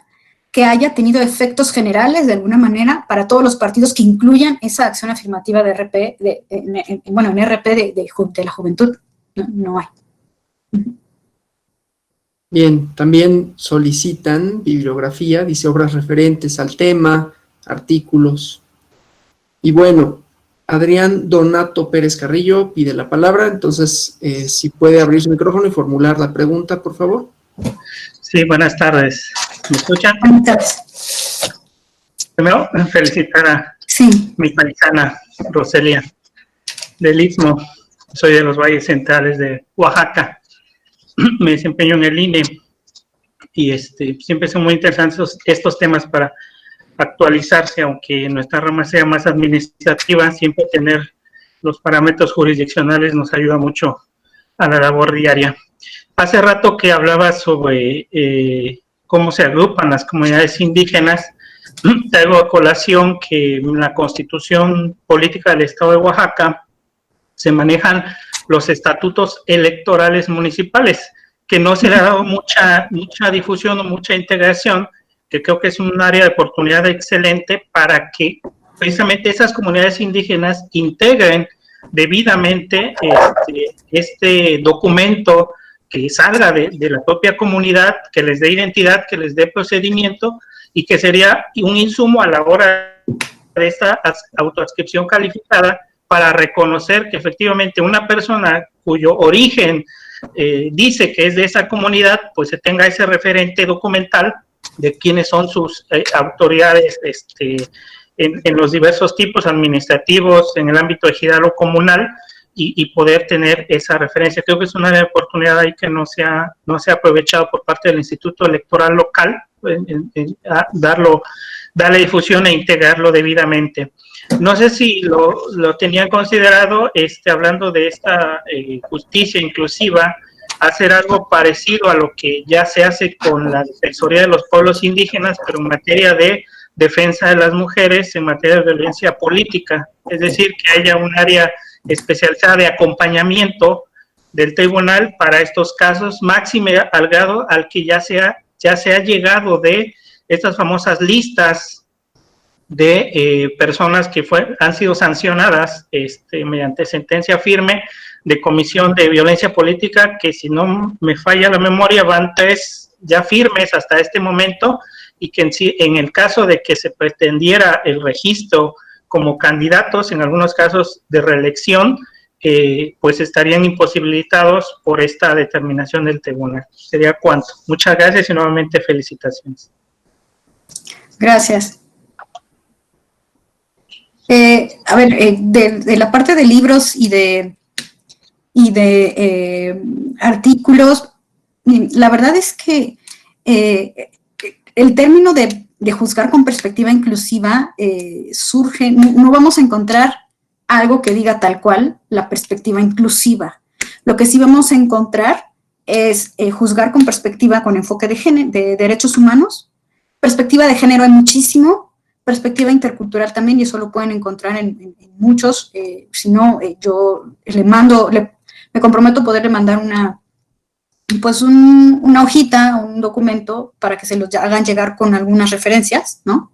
Speaker 3: que haya tenido efectos generales de alguna manera para todos los partidos que incluyan esa acción afirmativa de RP, en RP de la juventud. No hay.
Speaker 1: Bien, también solicitan bibliografía, dice obras referentes al tema, artículos. Y bueno, Adrián Donato Pérez Carrillo pide la palabra, entonces si puede abrir su micrófono y formular la pregunta, por favor.
Speaker 4: Sí, buenas tardes. ¿Me escuchan?
Speaker 3: Buenas tardes.
Speaker 4: Primero, felicitar a mi paisana Roselia del Istmo. Soy de los valles centrales de Oaxaca. Me desempeño en el INE y siempre son muy interesantes estos temas para actualizarse, aunque nuestra rama sea más administrativa, siempre tener los parámetros jurisdiccionales nos ayuda mucho a la labor diaria. hace rato que hablaba sobre cómo se agrupan las comunidades indígenas, traigo a colación que en la Constitución Política del Estado de Oaxaca se manejan los estatutos electorales municipales, que no se le ha dado mucha difusión o mucha integración, que creo que es un área de oportunidad excelente para que precisamente esas comunidades indígenas integren debidamente este documento, que salga de la propia comunidad, que les dé identidad, que les dé procedimiento, y que sería un insumo a la hora de esta autoadscripción calificada para reconocer que efectivamente una persona cuyo origen dice que es de esa comunidad, pues se tenga ese referente documental de quiénes son sus autoridades en los diversos tipos administrativos, en el ámbito ejidal o comunal, y poder tener esa referencia. Creo que es una oportunidad ahí que no se ha aprovechado por parte del Instituto Electoral local, darle difusión e integrarlo debidamente. No sé si lo tenían considerado, hablando de esta justicia inclusiva, hacer algo parecido a lo que ya se hace con la Defensoría de los Pueblos Indígenas, pero en materia de defensa de las mujeres, en materia de violencia política, es decir, que haya un área especializada de acompañamiento del tribunal para estos casos, máxime al grado al que ya se ha llegado de estas famosas listas de personas que han sido sancionadas mediante sentencia firme de comisión de violencia política, que si no me falla la memoria van 3 ya firmes hasta este momento, y que en el caso de que se pretendiera el registro como candidatos, en algunos casos de reelección, pues estarían imposibilitados por esta determinación del tribunal. Sería cuanto. Muchas gracias y nuevamente felicitaciones.
Speaker 3: Gracias. A ver, de la parte de libros y de artículos, la verdad es que el término de juzgar con perspectiva inclusiva surge, no vamos a encontrar algo que diga tal cual la perspectiva inclusiva. Lo que sí vamos a encontrar es juzgar con perspectiva con enfoque de derechos humanos. Perspectiva de género hay muchísimo, perspectiva intercultural también, y eso lo pueden encontrar en muchos. Si no, yo me comprometo a poderle mandar una hojita, un documento para que se los hagan llegar con algunas referencias, ¿no?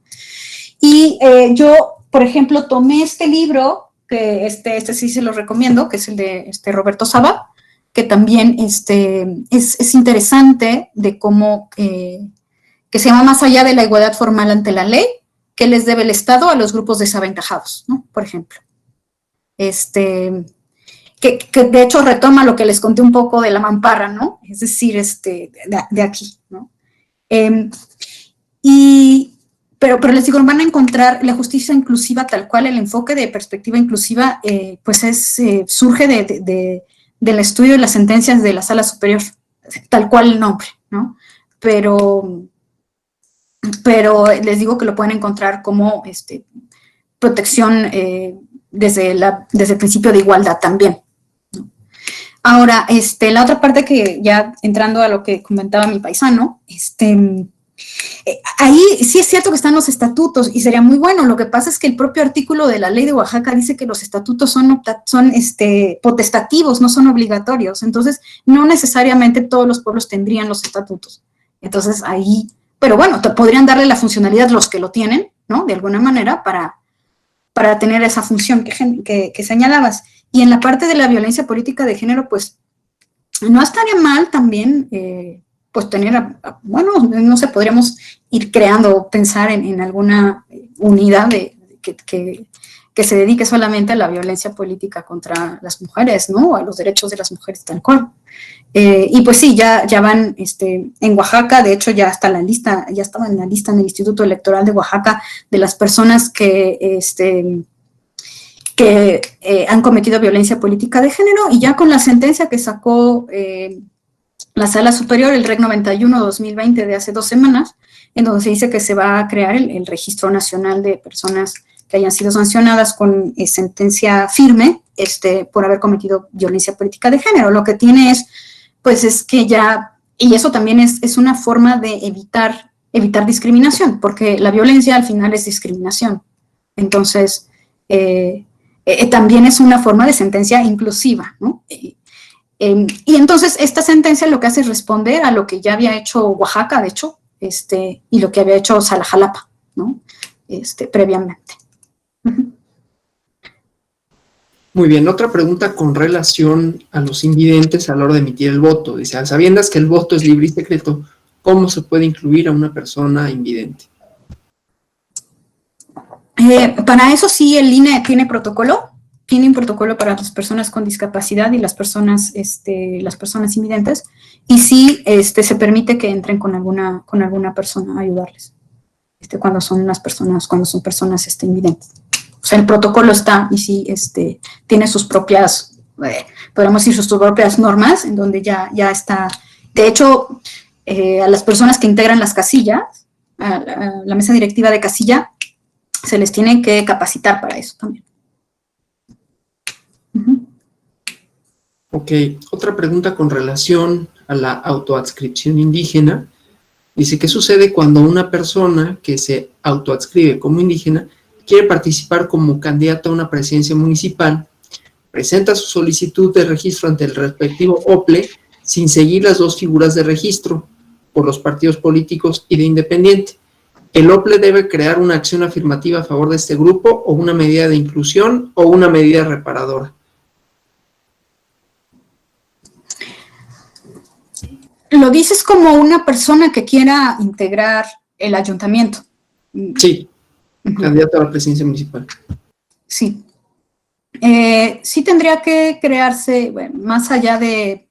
Speaker 3: Y yo, por ejemplo, tomé este libro, que este sí se los recomiendo, que es el de Roberto Saba, que también es interesante de cómo, que se llama Más allá de la igualdad formal ante la ley, que les debe el Estado a los grupos desaventajados, ¿no? Por ejemplo. Que de hecho retoma lo que les conté un poco de la mampara, ¿no? Es decir, de aquí, ¿no? Pero les digo, van a encontrar la justicia inclusiva tal cual, el enfoque de perspectiva inclusiva, pues surge del estudio de las sentencias de la Sala Superior, tal cual el nombre, ¿no? Pero les digo que lo pueden encontrar como protección desde el principio de igualdad también. Ahora, la otra parte que ya entrando a lo que comentaba mi paisano, ahí sí es cierto que están los estatutos y sería muy bueno. Lo que pasa es que el propio artículo de la ley de Oaxaca dice que los estatutos son potestativos, no son obligatorios. Entonces, no necesariamente todos los pueblos tendrían los estatutos. Entonces, ahí, pero bueno, podrían darle la funcionalidad los que lo tienen, ¿no? De alguna manera para tener esa función que señalabas. Y en la parte de la violencia política de género, pues, no estaría mal también, pues, tener, bueno, no sé, podríamos ir creando, pensar en alguna unidad que se dedique solamente a la violencia política contra las mujeres, ¿no? A los derechos de las mujeres, tal cual. Y pues sí, ya van en Oaxaca, de hecho ya está la lista, ya estaba en la lista en el Instituto Electoral de Oaxaca de las personas que han cometido violencia política de género, y ya con la sentencia que sacó la Sala Superior, el REC 91-2020 de hace 2 semanas, en donde se dice que se va a crear el Registro Nacional de Personas que hayan sido sancionadas con sentencia firme por haber cometido violencia política de género. Lo que tiene es pues es que ya, y eso también es una forma de evitar discriminación, porque la violencia al final es discriminación. Entonces, también es una forma de sentencia inclusiva, ¿no? Y entonces esta sentencia lo que hace es responder a lo que ya había hecho Oaxaca, de hecho, y lo que había hecho Salajalapa, ¿no? Previamente.
Speaker 1: Muy bien, otra pregunta con relación a los invidentes a la hora de emitir el voto. Dice, a sabiendas que el voto es libre y secreto, ¿cómo se puede incluir a una persona invidente?
Speaker 3: Para eso sí, el INE tiene un protocolo para las personas con discapacidad y las personas invidentes, y sí se permite que entren con alguna persona a ayudarles, cuando son personas invidentes. O sea, el protocolo está, y sí, tiene sus propias, podemos decir, sus propias normas, en donde ya está. De hecho, a las personas que integran las casillas, a la mesa directiva de casilla, se les tiene que capacitar para eso también.
Speaker 1: Ok, otra pregunta con relación a la autoadscripción indígena. Dice, ¿qué sucede cuando una persona que se autoadscribe como indígena quiere participar como candidato a una presidencia municipal, presenta su solicitud de registro ante el respectivo OPLE sin seguir las dos figuras de registro por los partidos políticos y de independiente? ¿El OPLE debe crear una acción afirmativa a favor de este grupo o una medida de inclusión o una medida reparadora?
Speaker 3: Lo dices como una persona que quiera integrar el ayuntamiento.
Speaker 1: Sí, candidato a la presidencia municipal.
Speaker 3: Sí. Sí tendría que crearse, bueno, más allá de...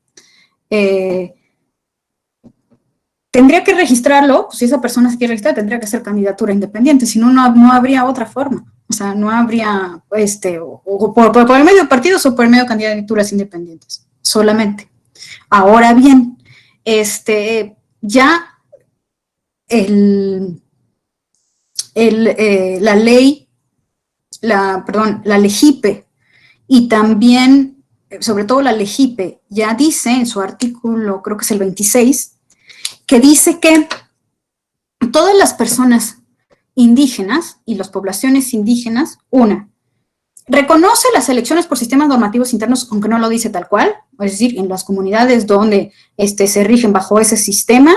Speaker 3: tendría que registrarlo, pues si esa persona se quiere registrar, tendría que ser candidatura independiente, si no, no habría otra forma. O sea, no habría, o por el medio de partidos o por el medio de candidaturas independientes, solamente. Ahora bien, ya la ley, la LEGIPE, y también, sobre todo la LEGIPE, ya dice en su artículo, creo que es el 26, que dice que todas las personas indígenas y las poblaciones indígenas, reconoce las elecciones por sistemas normativos internos, aunque no lo dice tal cual, es decir, en las comunidades donde se rigen bajo ese sistema,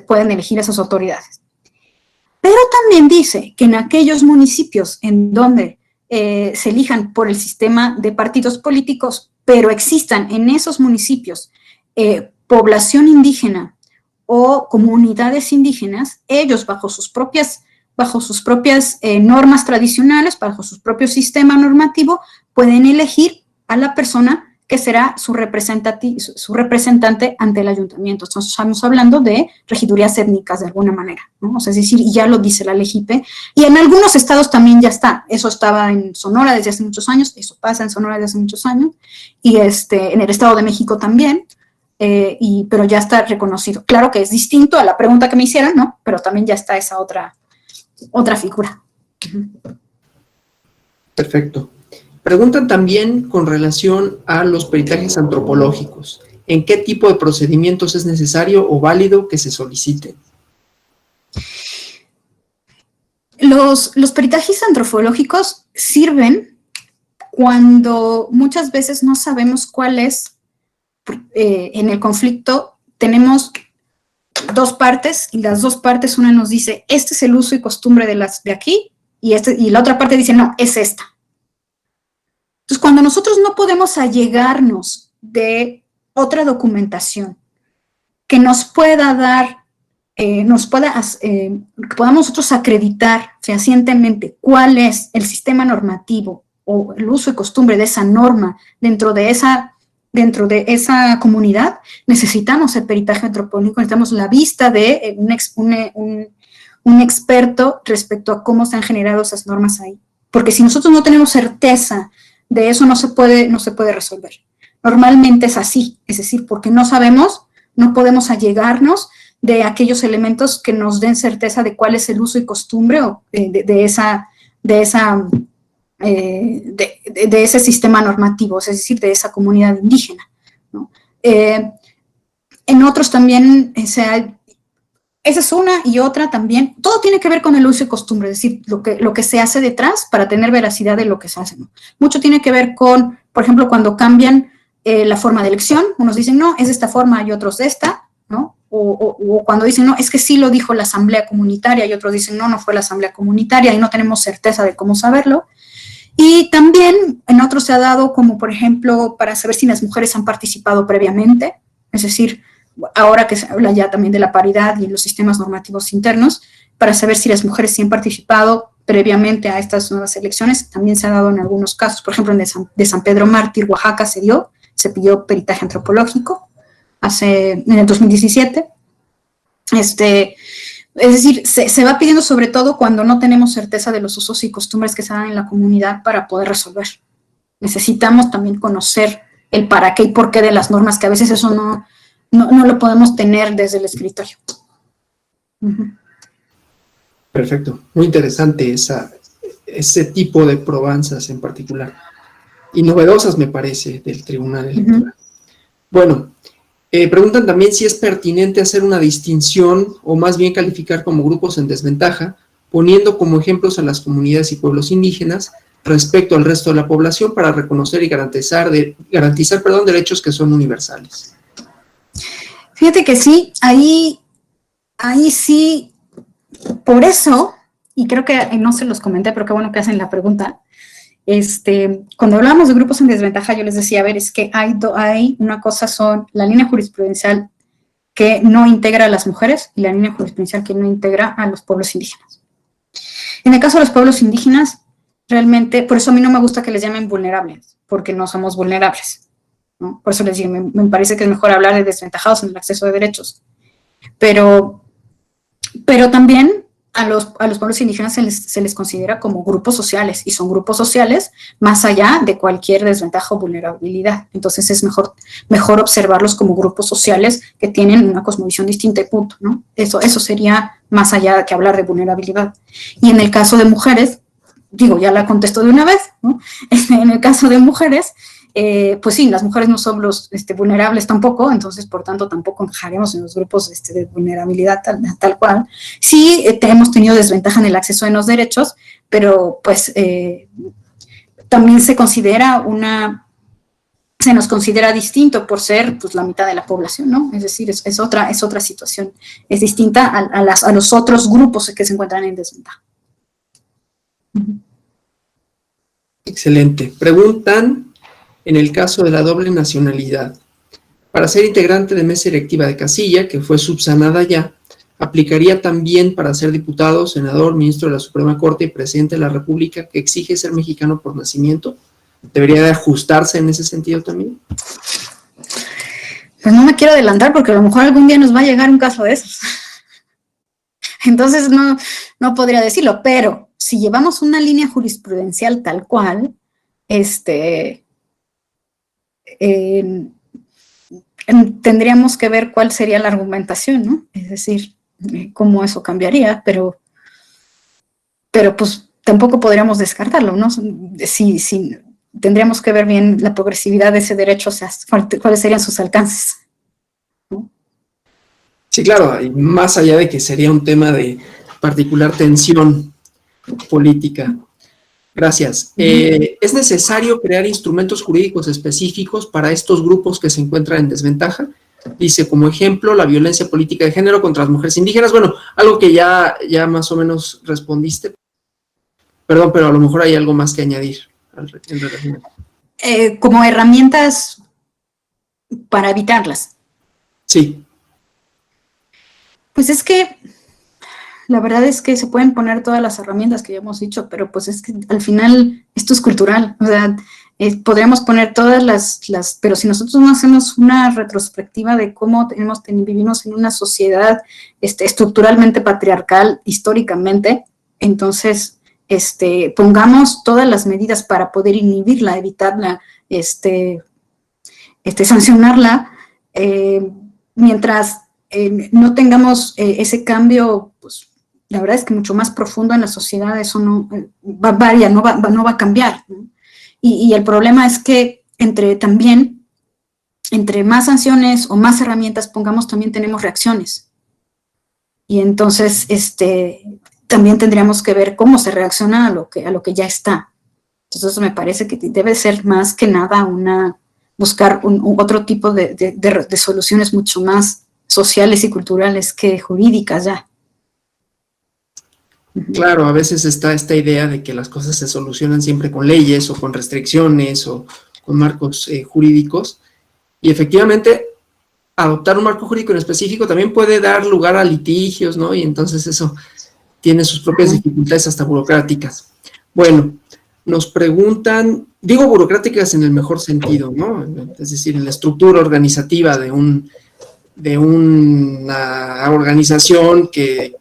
Speaker 3: pueden elegir esas autoridades. Pero también dice que en aquellos municipios en donde se elijan por el sistema de partidos políticos, pero existan en esos municipios población indígena o comunidades indígenas, ellos bajo sus propias normas tradicionales, bajo su propio sistema normativo, pueden elegir a la persona que será su representante ante el ayuntamiento. Entonces, estamos hablando de regidurías étnicas de alguna manera, ¿no? O sea, es decir, y ya lo dice la LEGIPE, y en algunos estados también ya está. Eso estaba en Sonora desde hace muchos años, eso pasa en Sonora desde hace muchos años, y en el Estado de México también, pero ya está reconocido. Claro que es distinto a la pregunta que me hicieron, ¿no? Pero también ya está esa otra figura.
Speaker 1: Perfecto. Preguntan también con relación a los peritajes antropológicos. ¿En qué tipo de procedimientos es necesario o válido que se soliciten?
Speaker 3: Los peritajes antropológicos sirven cuando muchas veces no sabemos cuál es, en el conflicto tenemos dos partes, y las dos partes, una nos dice, este es el uso y costumbre de aquí, y la otra parte dice, no, es esta. Entonces, cuando nosotros no podemos allegarnos de otra documentación que nos pueda dar, que podamos nosotros acreditar fehacientemente cuál es el sistema normativo o el uso y costumbre de esa norma dentro de esa comunidad, necesitamos el peritaje antropológico, necesitamos la vista de un experto respecto a cómo se han generado esas normas ahí. Porque si nosotros no tenemos certeza de eso, no se puede resolver. Normalmente es así, es decir, porque no sabemos, no podemos allegarnos de aquellos elementos que nos den certeza de cuál es el uso y costumbre de ese sistema normativo, es decir, de esa comunidad indígena, ¿no? en otros también, esa es una y otra también. Todo tiene que ver con el uso y costumbre, es decir, lo que se hace detrás para tener veracidad de lo que se hace, ¿no? Mucho tiene que ver con, por ejemplo, cuando cambian la forma de elección, unos dicen, no, es de esta forma y otros de esta, ¿no? O cuando dicen, no, es que sí lo dijo la asamblea comunitaria y otros dicen, no, no fue la asamblea comunitaria y no tenemos certeza de cómo saberlo. Y también en otros se ha dado como, por ejemplo, para saber si las mujeres han participado previamente, es decir, ahora que se habla ya también de la paridad y los sistemas normativos internos, para saber si las mujeres sí han participado previamente a estas nuevas elecciones, también se ha dado en algunos casos, por ejemplo, de San Pedro Mártir, Oaxaca, se pidió peritaje antropológico en el 2017. Es decir, se va pidiendo sobre todo cuando no tenemos certeza de los usos y costumbres que se dan en la comunidad para poder resolver. Necesitamos también conocer el para qué y por qué de las normas, que a veces eso no lo podemos tener desde el escritorio.
Speaker 1: Perfecto, muy interesante ese tipo de probanzas en particular. Y novedosas, me parece, del Tribunal Electoral. Bueno, preguntan también si es pertinente hacer una distinción o más bien calificar como grupos en desventaja, poniendo como ejemplos a las comunidades y pueblos indígenas respecto al resto de la población para reconocer y garantizar derechos que son universales.
Speaker 3: Fíjate que sí, ahí sí, por eso, y creo que no se los comenté, pero qué bueno que hacen la pregunta. Cuando hablamos de grupos en desventaja, yo les decía, a ver, es que hay una cosa, son la línea jurisprudencial que no integra a las mujeres y la línea jurisprudencial que no integra a los pueblos indígenas. En el caso de los pueblos indígenas, realmente, por eso a mí no me gusta que les llamen vulnerables, porque no somos vulnerables, ¿no? Por eso les digo, me parece que es mejor hablar de desventajados en el acceso de derechos. Pero también a los pueblos indígenas se les considera como grupos sociales, y son grupos sociales más allá de cualquier desventaja o vulnerabilidad. Entonces es mejor observarlos como grupos sociales que tienen una cosmovisión distinta y punto, ¿no? Eso sería más allá de que hablar de vulnerabilidad. Y en el caso de mujeres, digo, ya la contesto de una vez, ¿no? En el caso de mujeres, pues sí, las mujeres no son los vulnerables tampoco, entonces, por tanto, tampoco encajaremos en los grupos de vulnerabilidad tal cual. Sí, hemos tenido desventaja en el acceso a los derechos, pero pues también se nos considera distinto por ser pues la mitad de la población, ¿no? Es decir, es otra situación, es distinta a los otros grupos que se encuentran en desventaja.
Speaker 1: Excelente. Preguntan, en el caso de la doble nacionalidad, para ser integrante de mesa electiva de casilla, que fue subsanada ya, ¿aplicaría también para ser diputado, senador, ministro de la Suprema Corte y presidente de la República que exige ser mexicano por nacimiento? ¿Debería de ajustarse en ese sentido también?
Speaker 3: Pues no me quiero adelantar porque a lo mejor algún día nos va a llegar un caso de esos. Entonces no podría decirlo, pero si llevamos una línea jurisprudencial tal cual, tendríamos que ver cuál sería la argumentación, ¿no? Es decir, cómo eso cambiaría, pero pues tampoco podríamos descartarlo, ¿no? Si tendríamos que ver bien la progresividad de ese derecho, o sea, cuáles serían sus alcances, ¿no?
Speaker 1: Sí, claro, y más allá de que sería un tema de particular tensión política. Gracias. ¿Es necesario crear instrumentos jurídicos específicos para estos grupos que se encuentran en desventaja? Dice, como ejemplo, la violencia política de género contra las mujeres indígenas. Bueno, algo que ya más o menos respondiste. Perdón, pero a lo mejor hay algo más que añadir en relación.
Speaker 3: Como herramientas para evitarlas.
Speaker 1: Sí.
Speaker 3: Pues es que la verdad es que se pueden poner todas las herramientas que ya hemos dicho, pero pues es que al final esto es cultural, o sea, podríamos poner todas las, pero si nosotros no hacemos una retrospectiva de cómo vivimos en una sociedad estructuralmente patriarcal históricamente, entonces pongamos todas las medidas para poder inhibirla, evitarla, sancionarla, mientras no tengamos ese cambio, pues la verdad es que mucho más profundo en la sociedad, eso no va a cambiar, ¿no? Y el problema es que también entre más sanciones o más herramientas pongamos, también tenemos reacciones. Y entonces, también tendríamos que ver cómo se reacciona a lo que ya está. Entonces, me parece que debe ser más que nada buscar otro tipo de soluciones mucho más sociales y culturales que jurídicas ya.
Speaker 1: Claro, a veces está esta idea de que las cosas se solucionan siempre con leyes o con restricciones o con marcos jurídicos, y efectivamente adoptar un marco jurídico en específico también puede dar lugar a litigios, ¿no? Y entonces eso tiene sus propias dificultades hasta burocráticas. Bueno, nos preguntan, digo burocráticas en el mejor sentido, ¿no? Es decir, en la estructura organizativa de una organización que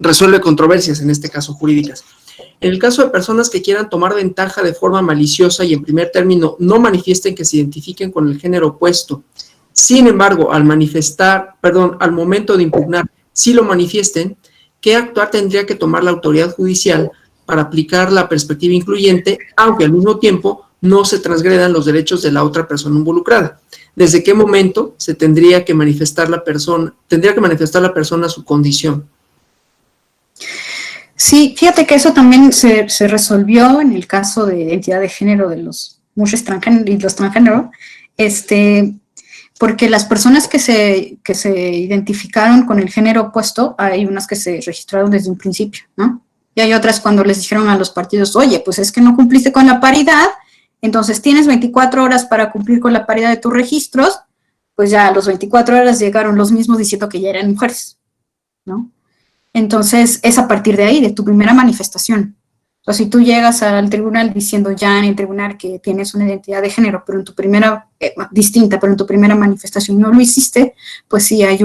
Speaker 1: resuelve controversias, en este caso jurídicas. En el caso de personas que quieran tomar ventaja de forma maliciosa y en primer término no manifiesten que se identifiquen con el género opuesto, sin embargo, al momento de impugnar, si lo manifiesten, ¿qué actuar tendría que tomar la autoridad judicial para aplicar la perspectiva incluyente, aunque al mismo tiempo no se transgredan los derechos de la otra persona involucrada? ¿Desde qué momento se tendría que manifestar la persona su condición?
Speaker 3: Sí, fíjate que eso también se resolvió en el caso de identidad de género de los mujeres y los transgénero, porque las personas que se identificaron con el género opuesto, hay unas que se registraron desde un principio, ¿no? Y hay otras cuando les dijeron a los partidos, oye, pues es que no cumpliste con la paridad, entonces tienes 24 horas para cumplir con la paridad de tus registros, pues ya a los 24 horas llegaron los mismos diciendo que ya eran mujeres, ¿no? Entonces, es a partir de ahí, de tu primera manifestación. O sea, si tú llegas al tribunal diciendo ya en el tribunal que tienes una identidad de género, pero en tu primera, distinta, pero en tu primera manifestación no lo hiciste, pues sí hay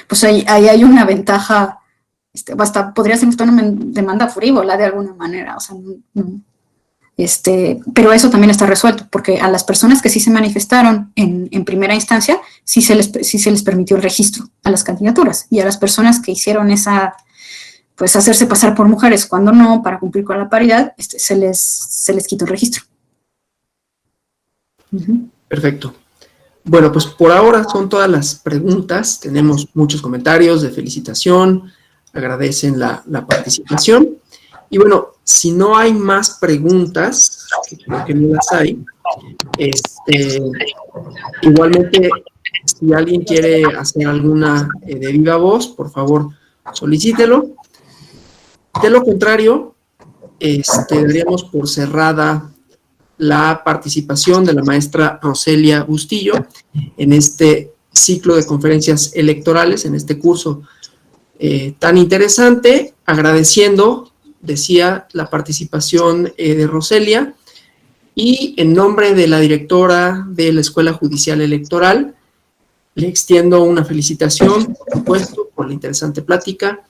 Speaker 3: pues ahí hay una ventaja, podría ser una demanda frívola de alguna manera, o sea, pero eso también está resuelto, porque a las personas que sí se manifestaron en primera instancia, sí se les permitió el registro a las candidaturas, y a las personas que hicieron pues hacerse pasar por mujeres cuando no, para cumplir con la paridad, se les quitó el registro.
Speaker 1: Perfecto. Bueno, pues por ahora son todas las preguntas. Tenemos muchos comentarios de felicitación, agradecen la participación. Y bueno, si no hay más preguntas, que creo que no las hay, igualmente, si alguien quiere hacer alguna de viva voz, por favor, solicítelo. De lo contrario, daríamos por cerrada la participación de la maestra Roselia Bustillo en este ciclo de conferencias electorales, en este curso tan interesante, agradeciendo, decía, la participación de Roselia, y en nombre de la directora de la Escuela Judicial Electoral, le extiendo una felicitación, por supuesto, por la interesante plática.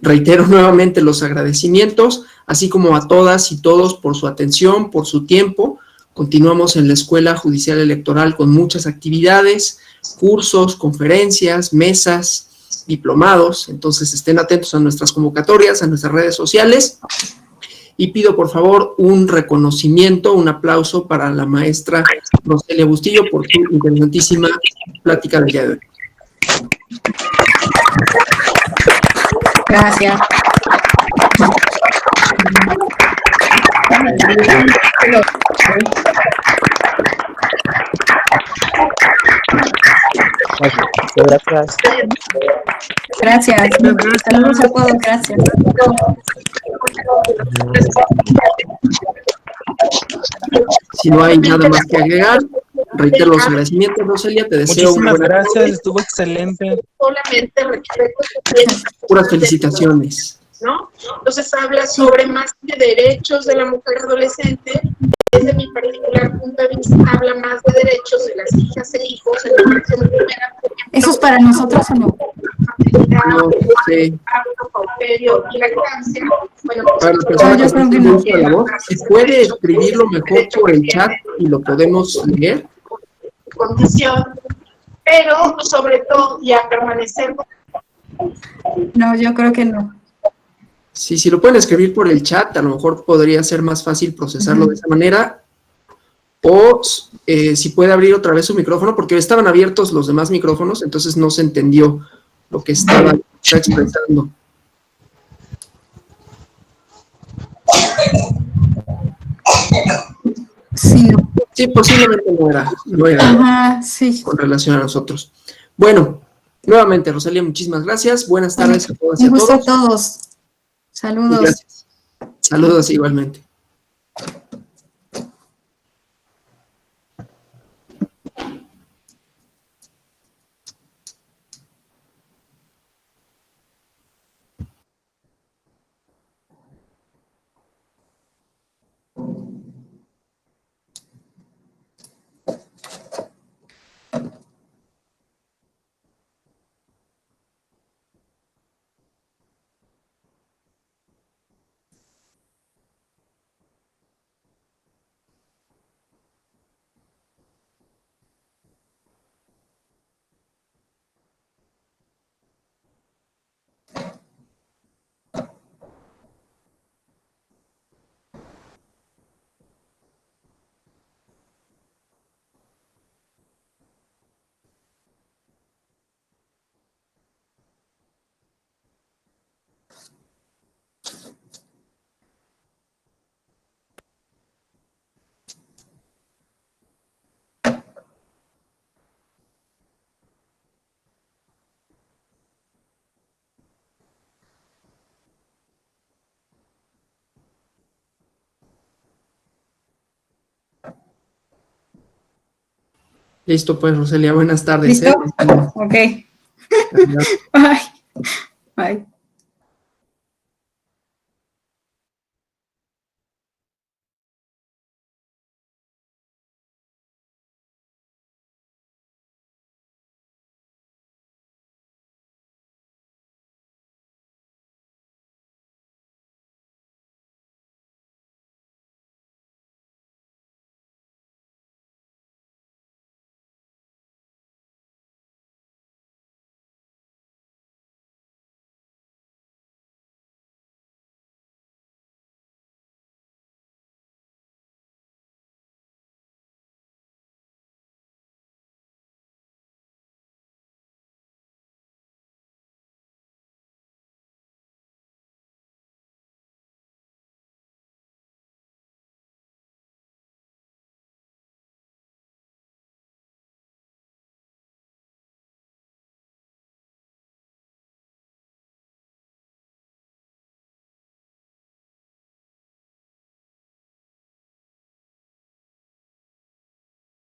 Speaker 1: Reitero nuevamente los agradecimientos, así como a todas y todos por su atención, por su tiempo. Continuamos en la Escuela Judicial Electoral con muchas actividades, cursos, conferencias, mesas, diplomados. Entonces estén atentos a nuestras convocatorias, a nuestras redes sociales. Y pido por favor un reconocimiento, un aplauso para la maestra Roselia Bustillo por su interesantísima plática del día de hoy.
Speaker 2: Gracias.
Speaker 5: Gracias.
Speaker 2: Gracias. Saludos a todos. Gracias.
Speaker 1: Si no hay nada más que agregar, reitero los agradecimientos, Roselia, te deseo
Speaker 5: muchísimas gracias, estuvo excelente.
Speaker 6: Solamente respecto
Speaker 1: puras felicitaciones.
Speaker 6: ¿no? Entonces habla sobre más de derechos de la mujer adolescente. Desde mi particular punto de vista, habla más de derechos de las hijas e hijos en la versión primera.
Speaker 3: ¿Eso es para nosotros o no?
Speaker 1: No, sí.
Speaker 6: Y lactancia. Bueno,
Speaker 1: para la persona que está en uso de la voz, si puede escribirlo mejor por el chat y lo podemos leer.
Speaker 6: Condición, pero sobre todo ya permanecer.
Speaker 3: No, yo creo que no.
Speaker 1: Sí, si lo pueden escribir por el chat, a lo mejor podría ser más fácil procesarlo de esa manera. o si puede abrir otra vez su micrófono, porque estaban abiertos los demás micrófonos, entonces no se entendió lo que estaba expresando.
Speaker 3: Sí, no.
Speaker 1: Sí, posiblemente no era
Speaker 3: Ajá, sí.
Speaker 1: con relación a nosotros. Bueno, nuevamente, Rosalía, muchísimas gracias. Buenas tardes a todas y
Speaker 3: Un
Speaker 1: a
Speaker 3: gusto a
Speaker 1: todos.
Speaker 3: todos. Saludos.
Speaker 1: Gracias. Saludos igualmente. Listo, pues, Rosalía, buenas tardes.
Speaker 3: ¿Listo? Ok.
Speaker 1: Adiós.
Speaker 3: Bye.